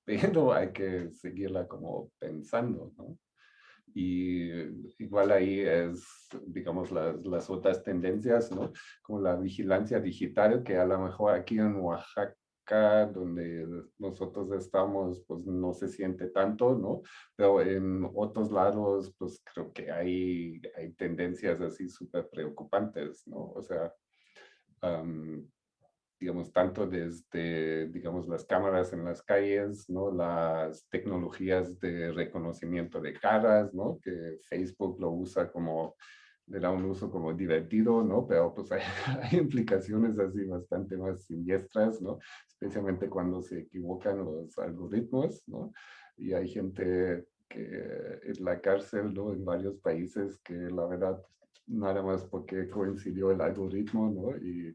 pero hay que seguirla como pensando, ¿no? Y igual ahí es, digamos, las otras tendencias, ¿no? Como la vigilancia digital, que a lo mejor aquí en Oaxaca, donde nosotros estamos, pues no se siente tanto, ¿no? Pero en otros lados, pues creo que hay tendencias así súper preocupantes, ¿no? O sea, digamos, tanto desde, digamos, las cámaras en las calles, ¿no? Las tecnologías de reconocimiento de caras, ¿no? Que Facebook lo usa como, le da un uso como divertido, ¿no? Pero pues hay implicaciones así bastante más siniestras, ¿no? Especialmente cuando se equivocan los algoritmos, ¿no? Y hay gente que en la cárcel, ¿no? En varios países que la verdad, nada más porque coincidió el algoritmo, ¿no? Y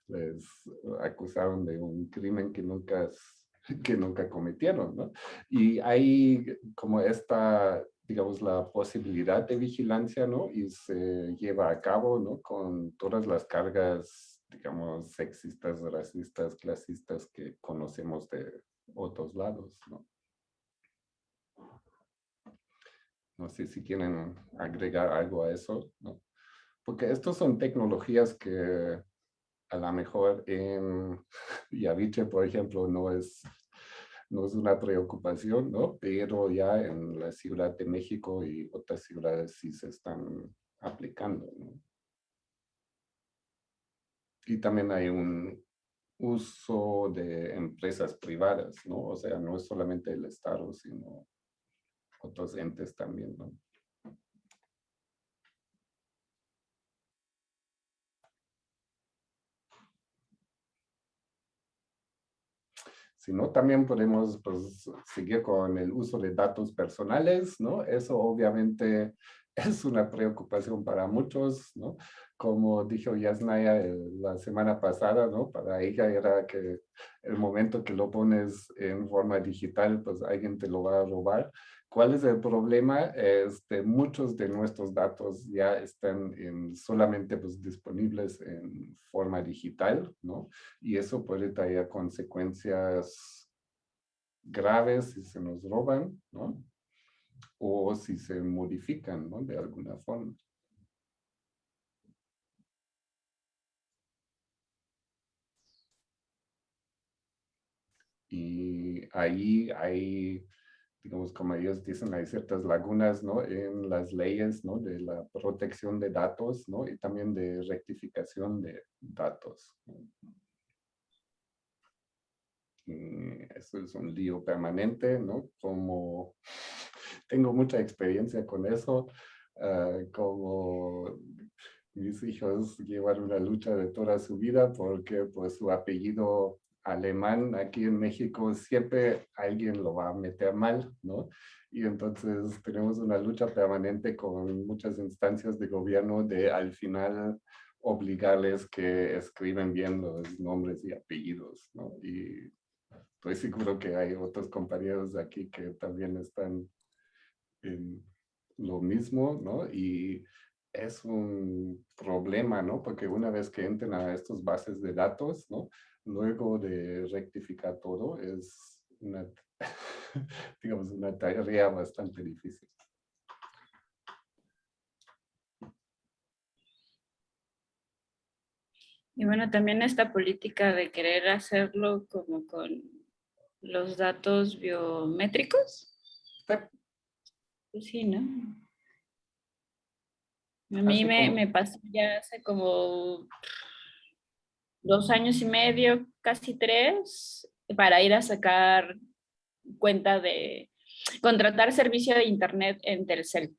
les acusaron de un crimen que nunca cometieron, ¿no? Y hay como esta, digamos, la posibilidad de vigilancia, ¿no? Y se lleva a cabo, ¿no? Con todas las cargas, digamos, sexistas, racistas, clasistas que conocemos de otros lados, ¿no? No sé si quieren agregar algo a eso, ¿no? Porque estos son tecnologías que a lo mejor en Yaviche, por ejemplo, no es una preocupación, ¿no? Pero ya en la Ciudad de México y otras ciudades sí se están aplicando, ¿no? Y también hay un uso de empresas privadas, ¿no? O sea, no es solamente el Estado, sino otros entes también, ¿no? Si no, también podemos pues, seguir con el uso de datos personales, ¿no? Eso obviamente es una preocupación para muchos, ¿no? Como dijo Yasnaya la semana pasada, ¿no? Para ella era que el momento que lo pones en forma digital, pues alguien te lo va a robar. ¿Cuál es el problema? Muchos de nuestros datos ya están solamente pues, disponibles en forma digital, ¿no? Y eso puede traer consecuencias graves si se nos roban, ¿no? O si se modifican, ¿no? De alguna forma. Y ahí hay, digamos, como ellos dicen, hay ciertas lagunas, ¿no? En las leyes, ¿no? De la protección de datos, ¿no? Y también de rectificación de datos, ¿no? Y eso es un lío permanente, ¿no? Como tengo mucha experiencia con eso, como mis hijos llevan una lucha de toda su vida porque pues su apellido alemán aquí en México siempre alguien lo va a meter mal, ¿no? Y entonces tenemos una lucha permanente con muchas instancias de gobierno de al final obligarles que escriben bien los nombres y apellidos, ¿no? Y estoy seguro que hay otros compañeros de aquí que también están en lo mismo, ¿no? Y es un problema, ¿no? Porque una vez que entren a estas bases de datos, ¿no? Luego de rectificar todo es una, digamos, una tarea bastante difícil. Y bueno, también esta política de querer hacerlo como con los datos biométricos. Sí. Pues sí, ¿no? A mí me pasó ya hace como 2 años y medio, casi 3, para ir a sacar cuenta de contratar servicio de internet en Telcel.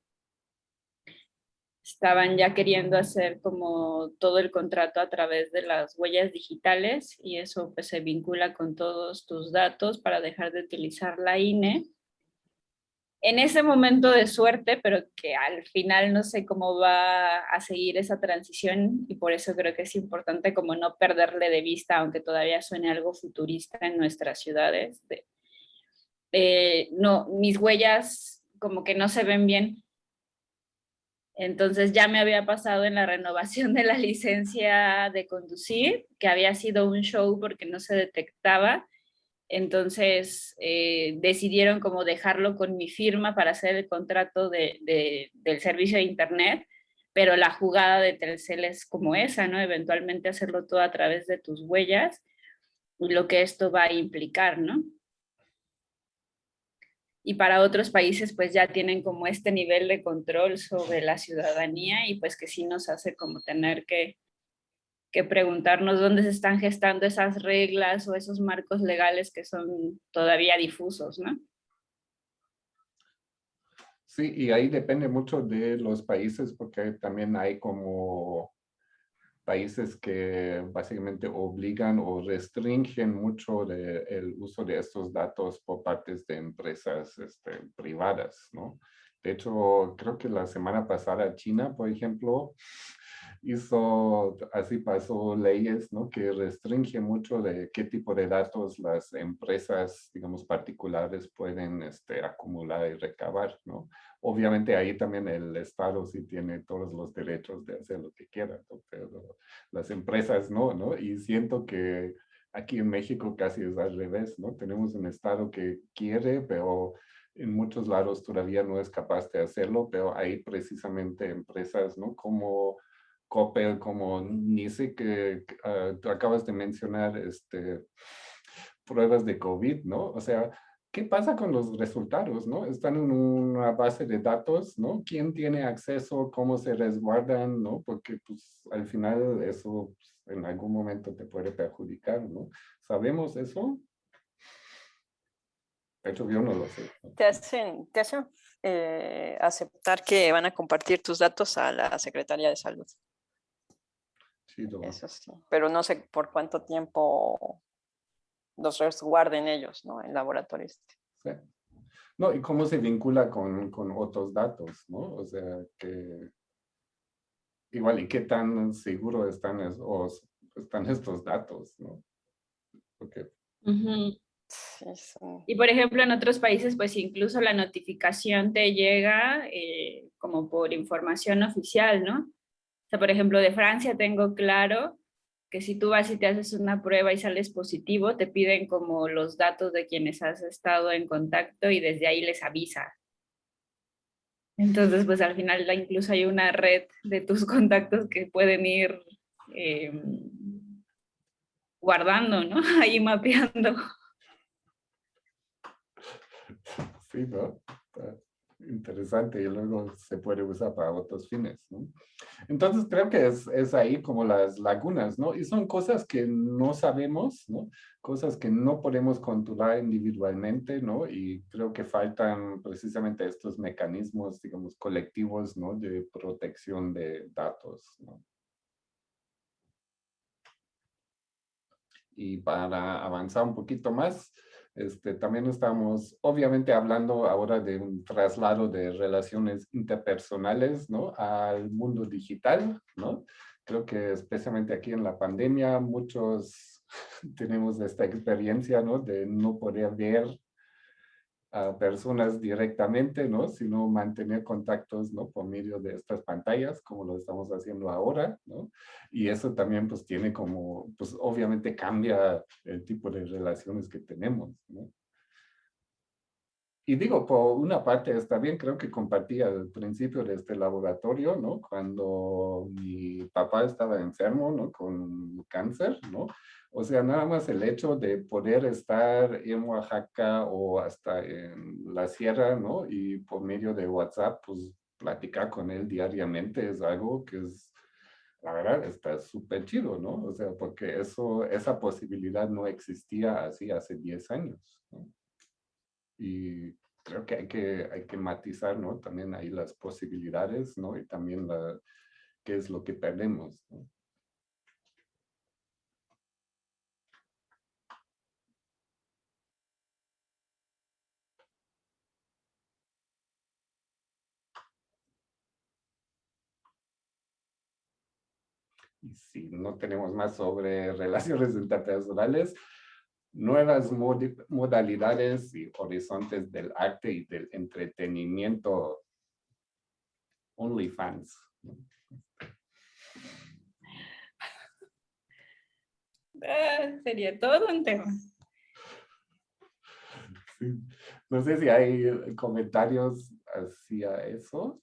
Estaban ya queriendo hacer como todo el contrato a través de las huellas digitales y eso pues se vincula con todos tus datos para dejar de utilizar la INE. En ese momento de suerte, pero que al final no sé cómo va a seguir esa transición y por eso creo que es importante como no perderle de vista, aunque todavía suene algo futurista en nuestras ciudades. No, mis huellas como que no se ven bien. Entonces ya me había pasado en la renovación de la licencia de conducir, que había sido un show porque no se detectaba. Entonces decidieron como dejarlo con mi firma para hacer el contrato del servicio de internet, pero la jugada de Telcel es como esa, ¿no? Eventualmente hacerlo todo a través de tus huellas y lo que esto va a implicar, ¿no? Y para otros países pues ya tienen como este nivel de control sobre la ciudadanía y pues que sí nos hace como tener que preguntarnos dónde se están gestando esas reglas o esos marcos legales que son todavía difusos, ¿no? Sí, y ahí depende mucho de los países porque también hay como países que básicamente obligan o restringen mucho el uso de estos datos por partes de empresas privadas, ¿no? De hecho, creo que la semana pasada China, por ejemplo, pasó leyes, ¿no? Que restringen mucho de qué tipo de datos las empresas, digamos, particulares pueden acumular y recabar, ¿no? Obviamente ahí también el Estado sí tiene todos los derechos de hacer lo que quiera, ¿no? Pero las empresas no, y siento que aquí en México casi es al revés, ¿no? Tenemos un Estado que quiere, pero en muchos lados todavía no es capaz de hacerlo, pero hay precisamente empresas, ¿no? Como Coppel, como NICE, que tú acabas de mencionar, pruebas de COVID, ¿no? O sea, ¿qué pasa con los resultados, no? Están en una base de datos, ¿no? ¿Quién tiene acceso? ¿Cómo se resguardan, no? Porque, pues, al final eso pues, en algún momento te puede perjudicar, ¿no? ¿Sabemos eso? De hecho, yo no lo sé, ¿no? Te hacen aceptar que van a compartir tus datos a la Secretaría de Salud. Chido. Eso sí, pero no sé por cuánto tiempo los resguarden ellos, ¿no? En laboratorios. Sí. No, y cómo se vincula con otros datos, ¿no? O sea, que igual, ¿y qué tan seguro están estos datos, ¿no? Porque, Ujú. Sí, sí. Y por ejemplo, en otros países, pues incluso la notificación te llega como por información oficial, ¿no? O sea, por ejemplo, de Francia tengo claro que si tú vas y te haces una prueba y sales positivo, te piden como los datos de quienes has estado en contacto y desde ahí les avisa. Entonces, pues al final incluso hay una red de tus contactos que pueden ir eh, guardando, ¿no? Ahí mapeando. sí, ¿no? Está interesante y luego se puede usar para otros fines, ¿no? Entonces creo que es ahí como las lagunas, ¿no? Y son cosas que no sabemos, ¿no? Cosas que no podemos controlar individualmente, ¿no? Y creo que faltan precisamente estos mecanismos, digamos, colectivos, ¿no? De protección de datos, ¿no? Y para avanzar un poquito más, también estamos obviamente hablando ahora de un traslado de relaciones interpersonales, ¿no? Al mundo digital, ¿no? Creo que especialmente aquí en la pandemia muchos tenemos esta experiencia, ¿no? De no poder ver a personas directamente, ¿no? Sino mantener contactos, ¿no? Por medio de estas pantallas, como lo estamos haciendo ahora, ¿no? Y eso también, pues, tiene como, pues, obviamente cambia el tipo de relaciones que tenemos, ¿no? Y digo, por una parte está bien, creo que compartí al principio de este laboratorio, ¿no? Cuando mi papá estaba enfermo, ¿no? Con cáncer, ¿no? O sea, nada más el hecho de poder estar en Oaxaca o hasta en la sierra, ¿no? Y por medio de WhatsApp, pues platicar con él diariamente es algo que es, la verdad, está súper chido, ¿no? O sea, porque esa posibilidad no existía así hace 10 años, ¿no? Y creo que hay que matizar, ¿no? También ahí las posibilidades, ¿no? Y también qué es lo que perdemos, ¿no? Y si no tenemos más sobre relaciones interpersonales, nuevas modalidades y horizontes del arte y del entretenimiento, OnlyFans, ¿no? Sería todo un tema. Sí. No sé si hay comentarios hacia eso.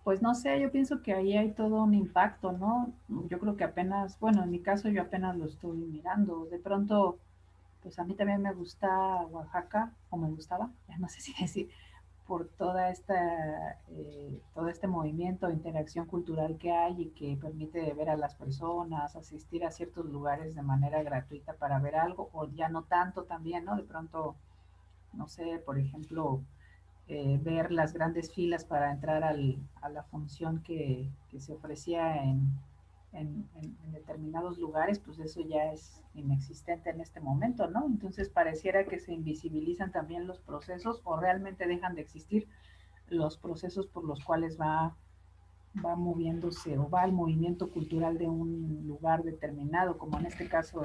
Pues no sé, yo pienso que ahí hay todo un impacto, ¿no? Yo creo que apenas, bueno, en mi caso yo apenas lo estoy mirando. De pronto, pues a mí también me gusta Oaxaca, o me gustaba, ya no sé si decir, por todo este movimiento, interacción cultural que hay y que permite ver a las personas, asistir a ciertos lugares de manera gratuita para ver algo, o ya no tanto también, ¿no? De pronto, no sé, por ejemplo, ver las grandes filas para entrar a la función que se ofrecía en determinados lugares, pues eso ya es inexistente en este momento, ¿no? Entonces pareciera que se invisibilizan también los procesos o realmente dejan de existir los procesos por los cuales va moviéndose o va el movimiento cultural de un lugar determinado, como en este caso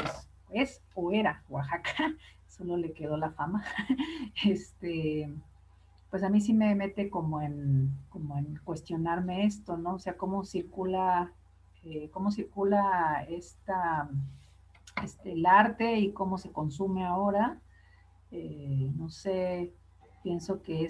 es o era Oaxaca, solo le quedó la fama. Este, pues a mí sí me mete como en cuestionarme esto, ¿no? O sea, cómo circula el arte y cómo se consume ahora. No sé, pienso que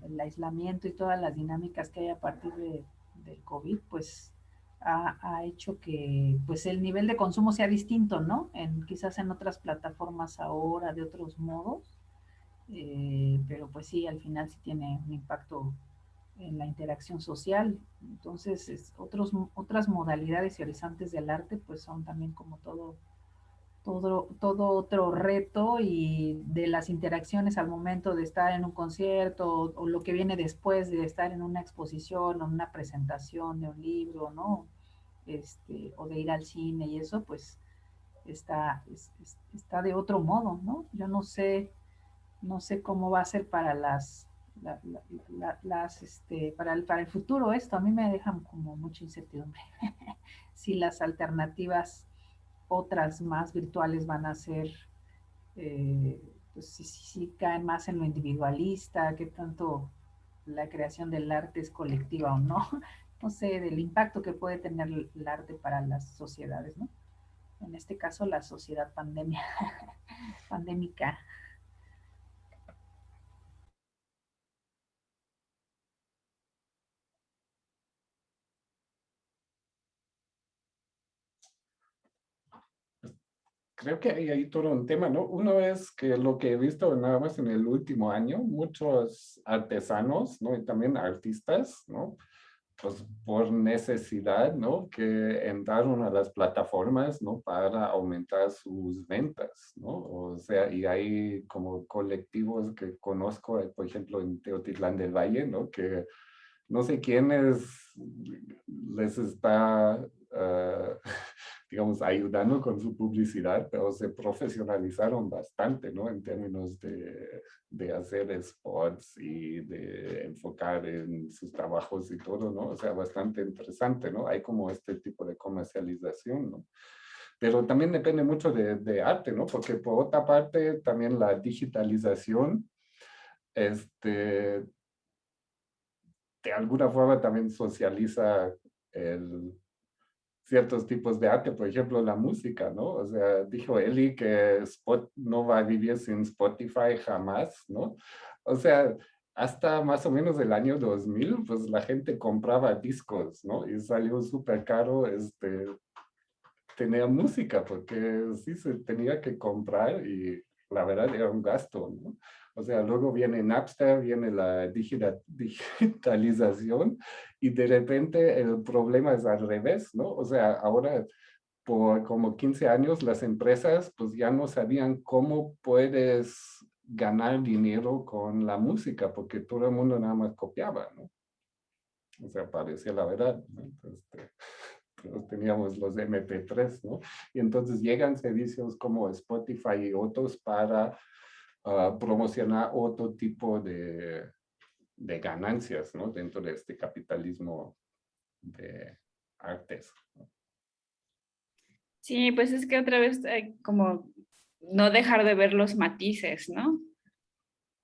el aislamiento y todas las dinámicas que hay a partir del COVID, pues ha hecho que pues el nivel de consumo sea distinto, ¿no? Quizás en otras plataformas ahora, de otros modos, pero pues sí, al final sí tiene un impacto en la interacción social. Entonces, otras modalidades y horizontes del arte, pues son también como todo otro reto y de las interacciones al momento de estar en un concierto o lo que viene después de estar en una exposición o una presentación de un libro, ¿no? O de ir al cine y eso, pues está de otro modo, ¿no? Yo no sé cómo va a ser para para el futuro esto. A mí me deja como mucha incertidumbre. Si las alternativas otras más virtuales van a ser, pues si caen más en lo individualista, qué tanto la creación del arte es colectiva o no. No sé, del impacto que puede tener el arte para las sociedades, ¿no? En este caso, la sociedad pandémica. Creo que hay ahí todo un tema, ¿no? Uno es que lo que he visto nada más en el último año, muchos artesanos, ¿no? Y también artistas, ¿no? Pues por necesidad, ¿no? Que entraron a las plataformas, ¿no? Para aumentar sus ventas, ¿no? O sea, y hay como colectivos que conozco, por ejemplo, en Teotitlán del Valle, ¿no? Que no sé quiénes les está, digamos, ayudando con su publicidad, pero se profesionalizaron bastante, ¿no? En términos de hacer spots y de enfocar en sus trabajos y todo, ¿no? O sea, bastante interesante, ¿no? Hay como este tipo de comercialización, ¿no? Pero también depende mucho de arte, ¿no? Porque por otra parte, también la digitalización, de alguna forma también socializa ciertos tipos de arte, por ejemplo, la música, ¿no? O sea, dijo Eli que no va a vivir sin Spotify jamás, ¿no? O sea, hasta más o menos el año 2000, pues la gente compraba discos, ¿no? Y salió súper caro tener música, porque sí se tenía que comprar y la verdad era un gasto, ¿no? O sea, luego viene Napster, viene la digitalización y de repente el problema es al revés, ¿no? O sea, ahora por como 15 años las empresas pues ya no sabían cómo puedes ganar dinero con la música, porque todo el mundo nada más copiaba, ¿no? O sea, parecía la verdad, ¿no? Entonces, teníamos los MP3, ¿no? Y entonces llegan servicios como Spotify y otros para promocionar otro tipo de ganancias, ¿no? Dentro de este capitalismo de artes. Sí, pues es que otra vez como no dejar de ver los matices, ¿no?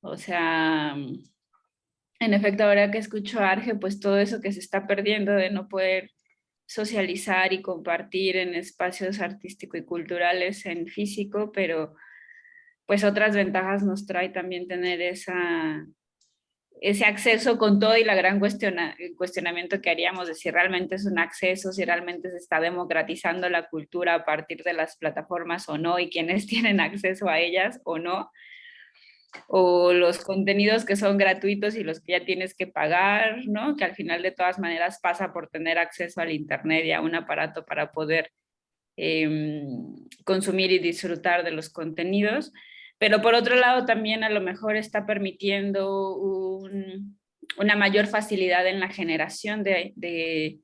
O sea, en efecto, ahora que escucho a Arge, pues todo eso que se está perdiendo de no poder socializar y compartir en espacios artístico y culturales en físico, pero pues otras ventajas nos trae también tener ese acceso con todo y la gran cuestionamiento que haríamos de si realmente es un acceso, si realmente se está democratizando la cultura a partir de las plataformas o no, y quiénes tienen acceso a ellas o no, o los contenidos que son gratuitos y los que ya tienes que pagar, ¿no? Que al final de todas maneras pasa por tener acceso al internet y a un aparato para poder consumir y disfrutar de los contenidos, pero por otro lado también a lo mejor está permitiendo una mayor facilidad en la generación de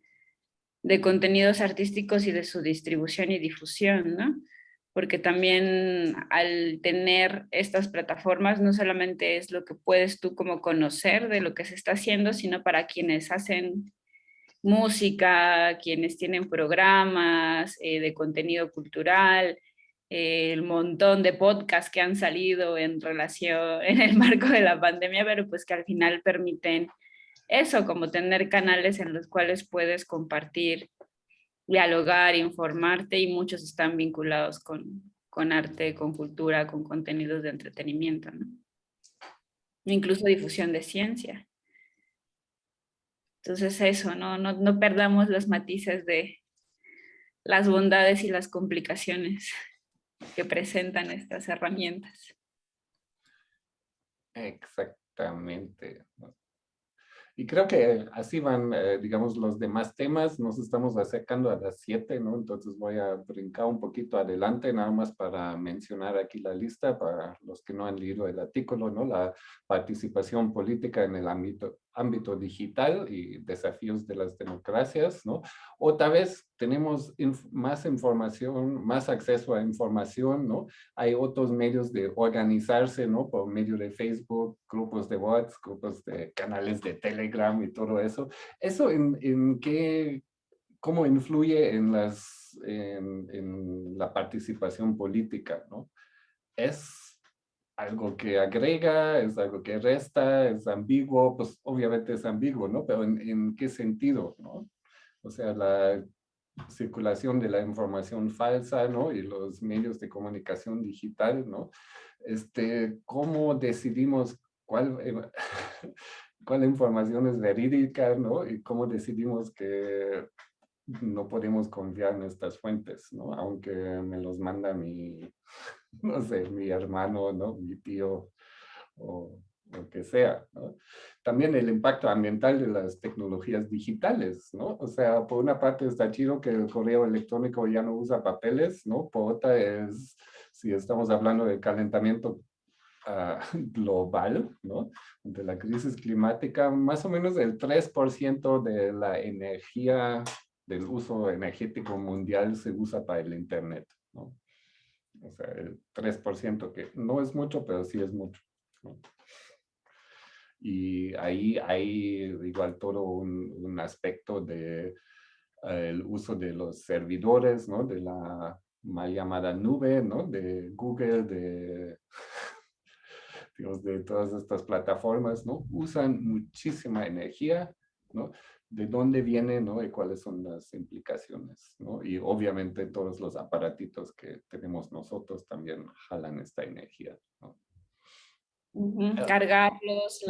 contenidos artísticos y de su distribución y difusión, ¿no? Porque también al tener estas plataformas no solamente es lo que puedes tú como conocer de lo que se está haciendo, sino para quienes hacen música, quienes tienen programas de contenido cultural, el montón de podcasts que han salido en relación, en el marco de la pandemia, pero pues que al final permiten eso, como tener canales en los cuales puedes compartir, dialogar, informarte, y muchos están vinculados con arte, con cultura, con contenidos de entretenimiento, ¿no? Incluso difusión de ciencia. Entonces eso, no perdamos los matices de las bondades y las complicaciones que presentan estas herramientas. Exactamente. Y creo que así van, digamos, los demás temas. Nos estamos acercando a las 7, ¿no? Entonces voy a brincar un poquito adelante, nada más para mencionar aquí la lista, para los que no han leído el artículo, ¿no? La participación política en el ámbito ámbito digital y desafíos de las democracias, ¿no? O tal vez tenemos más información, más acceso a información, ¿no? Hay otros medios de organizarse, ¿no? Por medio de Facebook, grupos de WhatsApp, grupos de canales de Telegram y todo eso. ¿Eso en qué, cómo influye en la participación política, ¿no? ¿Es algo que agrega, es algo que resta, es ambiguo? Pues obviamente es ambiguo, ¿no? Pero ¿en qué sentido, no? O sea, la circulación de la información falsa, ¿no? Y los medios de comunicación digital, ¿no? ¿Cómo decidimos cuál, cuál información es verídica, ¿no? Y cómo decidimos que no podemos confiar en estas fuentes, ¿no? Aunque me los manda no sé, mi hermano, ¿no? Mi tío o lo que sea, ¿no? También el impacto ambiental de las tecnologías digitales, ¿no? O sea, por una parte está chido que el correo electrónico ya no usa papeles, ¿no? Por otra es, si estamos hablando de calentamiento global, ¿no? De la crisis climática, más o menos el 3% de la energía, del uso energético mundial se usa para el Internet, ¿no? O sea, el 3%, que no es mucho, pero sí es mucho, ¿no? Y ahí hay igual todo un aspecto de el uso de los servidores, ¿no? De la mal llamada nube, ¿no? De Google, digamos, de todas estas plataformas, ¿no? Usan muchísima energía, ¿no? De dónde viene, ¿no? Y cuáles son las implicaciones, ¿no? Y obviamente todos los aparatitos que tenemos nosotros también jalan esta energía, ¿no? Cargarlos,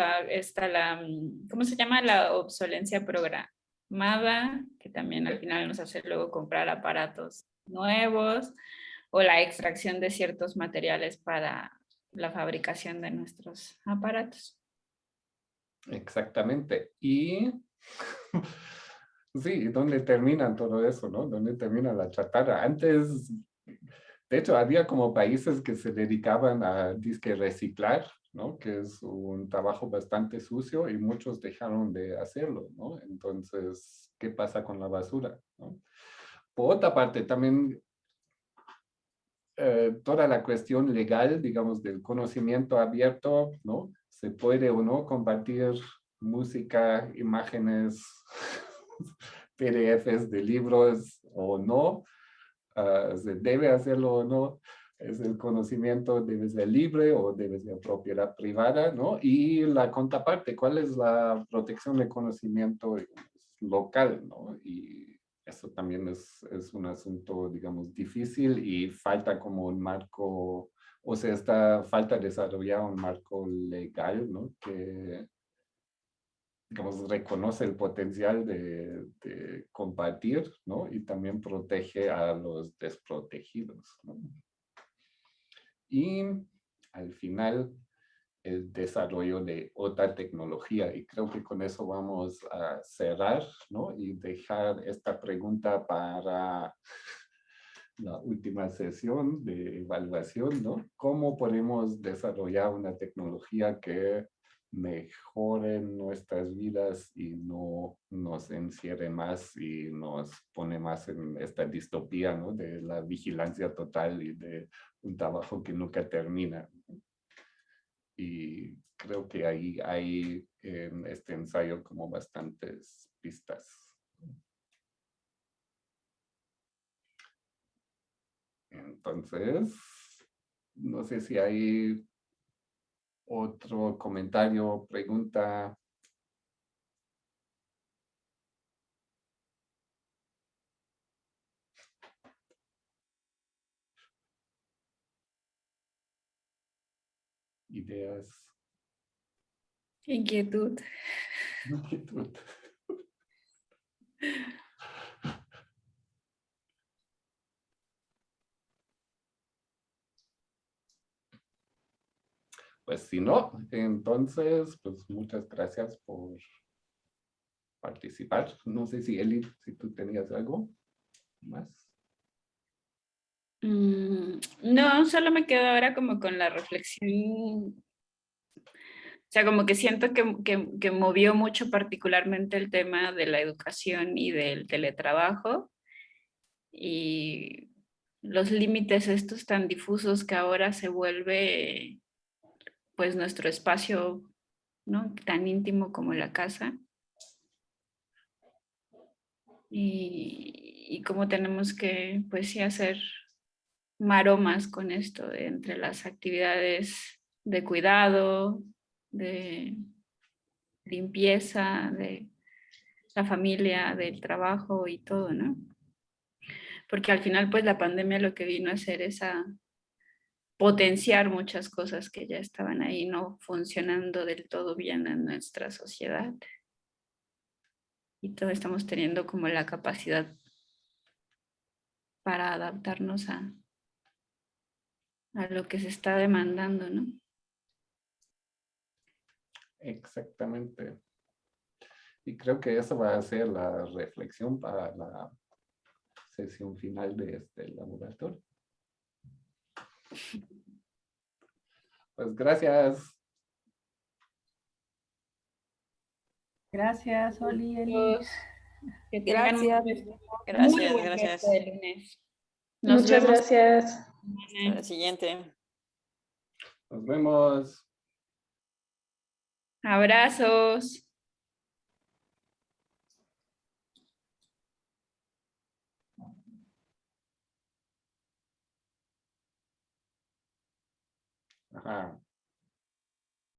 ¿cómo se llama? La obsolencia programada, que también al final nos hace luego comprar aparatos nuevos, o la extracción de ciertos materiales para la fabricación de nuestros aparatos. Exactamente. Y sí, ¿dónde termina todo eso, no? ¿Dónde termina la chatarra? Antes, de hecho, había como países que se dedicaban a disque reciclar, ¿no? Que es un trabajo bastante sucio y muchos dejaron de hacerlo, ¿no? Entonces, ¿qué pasa con la basura, ¿no? Por otra parte, también toda la cuestión legal, digamos, del conocimiento abierto, ¿no? Se puede o no compartir música, imágenes, PDFs de libros o no, se debe hacerlo o no, es el conocimiento, debe ser libre o debe ser propiedad privada, ¿no? Y la contraparte, ¿cuál es la protección de conocimiento local, ¿no? Y eso también es un asunto, digamos, difícil y falta como un marco, o sea, falta desarrollar un marco legal, ¿no? Que, digamos, reconoce el potencial de compartir, ¿no? Y también protege a los desprotegidos, ¿no? Y al final, el desarrollo de otra tecnología. Y creo que con eso vamos a cerrar, ¿no? Y dejar esta pregunta para la última sesión de evaluación, ¿no? ¿Cómo podemos desarrollar una tecnología que mejore nuestras vidas y no nos encierre más y nos pone más en esta distopía, ¿no? De la vigilancia total y de un trabajo que nunca termina. Y creo que ahí hay en este ensayo como bastantes pistas. Entonces, no sé si hay otro comentario, pregunta. Ideas. Inquietud. Inquietud. Pues si no, entonces, pues muchas gracias por participar. No sé si Eli, si tú tenías algo más. No, solo me quedo ahora como con la reflexión sea, como que siento que movió mucho particularmente el tema de la educación y del teletrabajo y los límites estos tan difusos que ahora se vuelve pues nuestro espacio, ¿no? Tan íntimo como la casa. Y cómo tenemos que pues sí hacer maromas con esto entre las actividades de cuidado, de limpieza, de la familia, del trabajo y todo, ¿no? Porque al final pues la pandemia lo que vino a hacer es a potenciar muchas cosas que ya estaban ahí no funcionando del todo bien en nuestra sociedad. Y todos estamos teniendo como la capacidad para adaptarnos a lo que se está demandando, ¿no? Exactamente. Y creo que esa va a ser la reflexión para la sesión final de este laboratorio. Pues gracias. Gracias, Oli, Eli. Todos que tengan Gracias. muy Gracias, buen gracias. resto de lunes. Nos Muchas vemos gracias. Hasta la siguiente. Nos vemos. Abrazos. Ajá.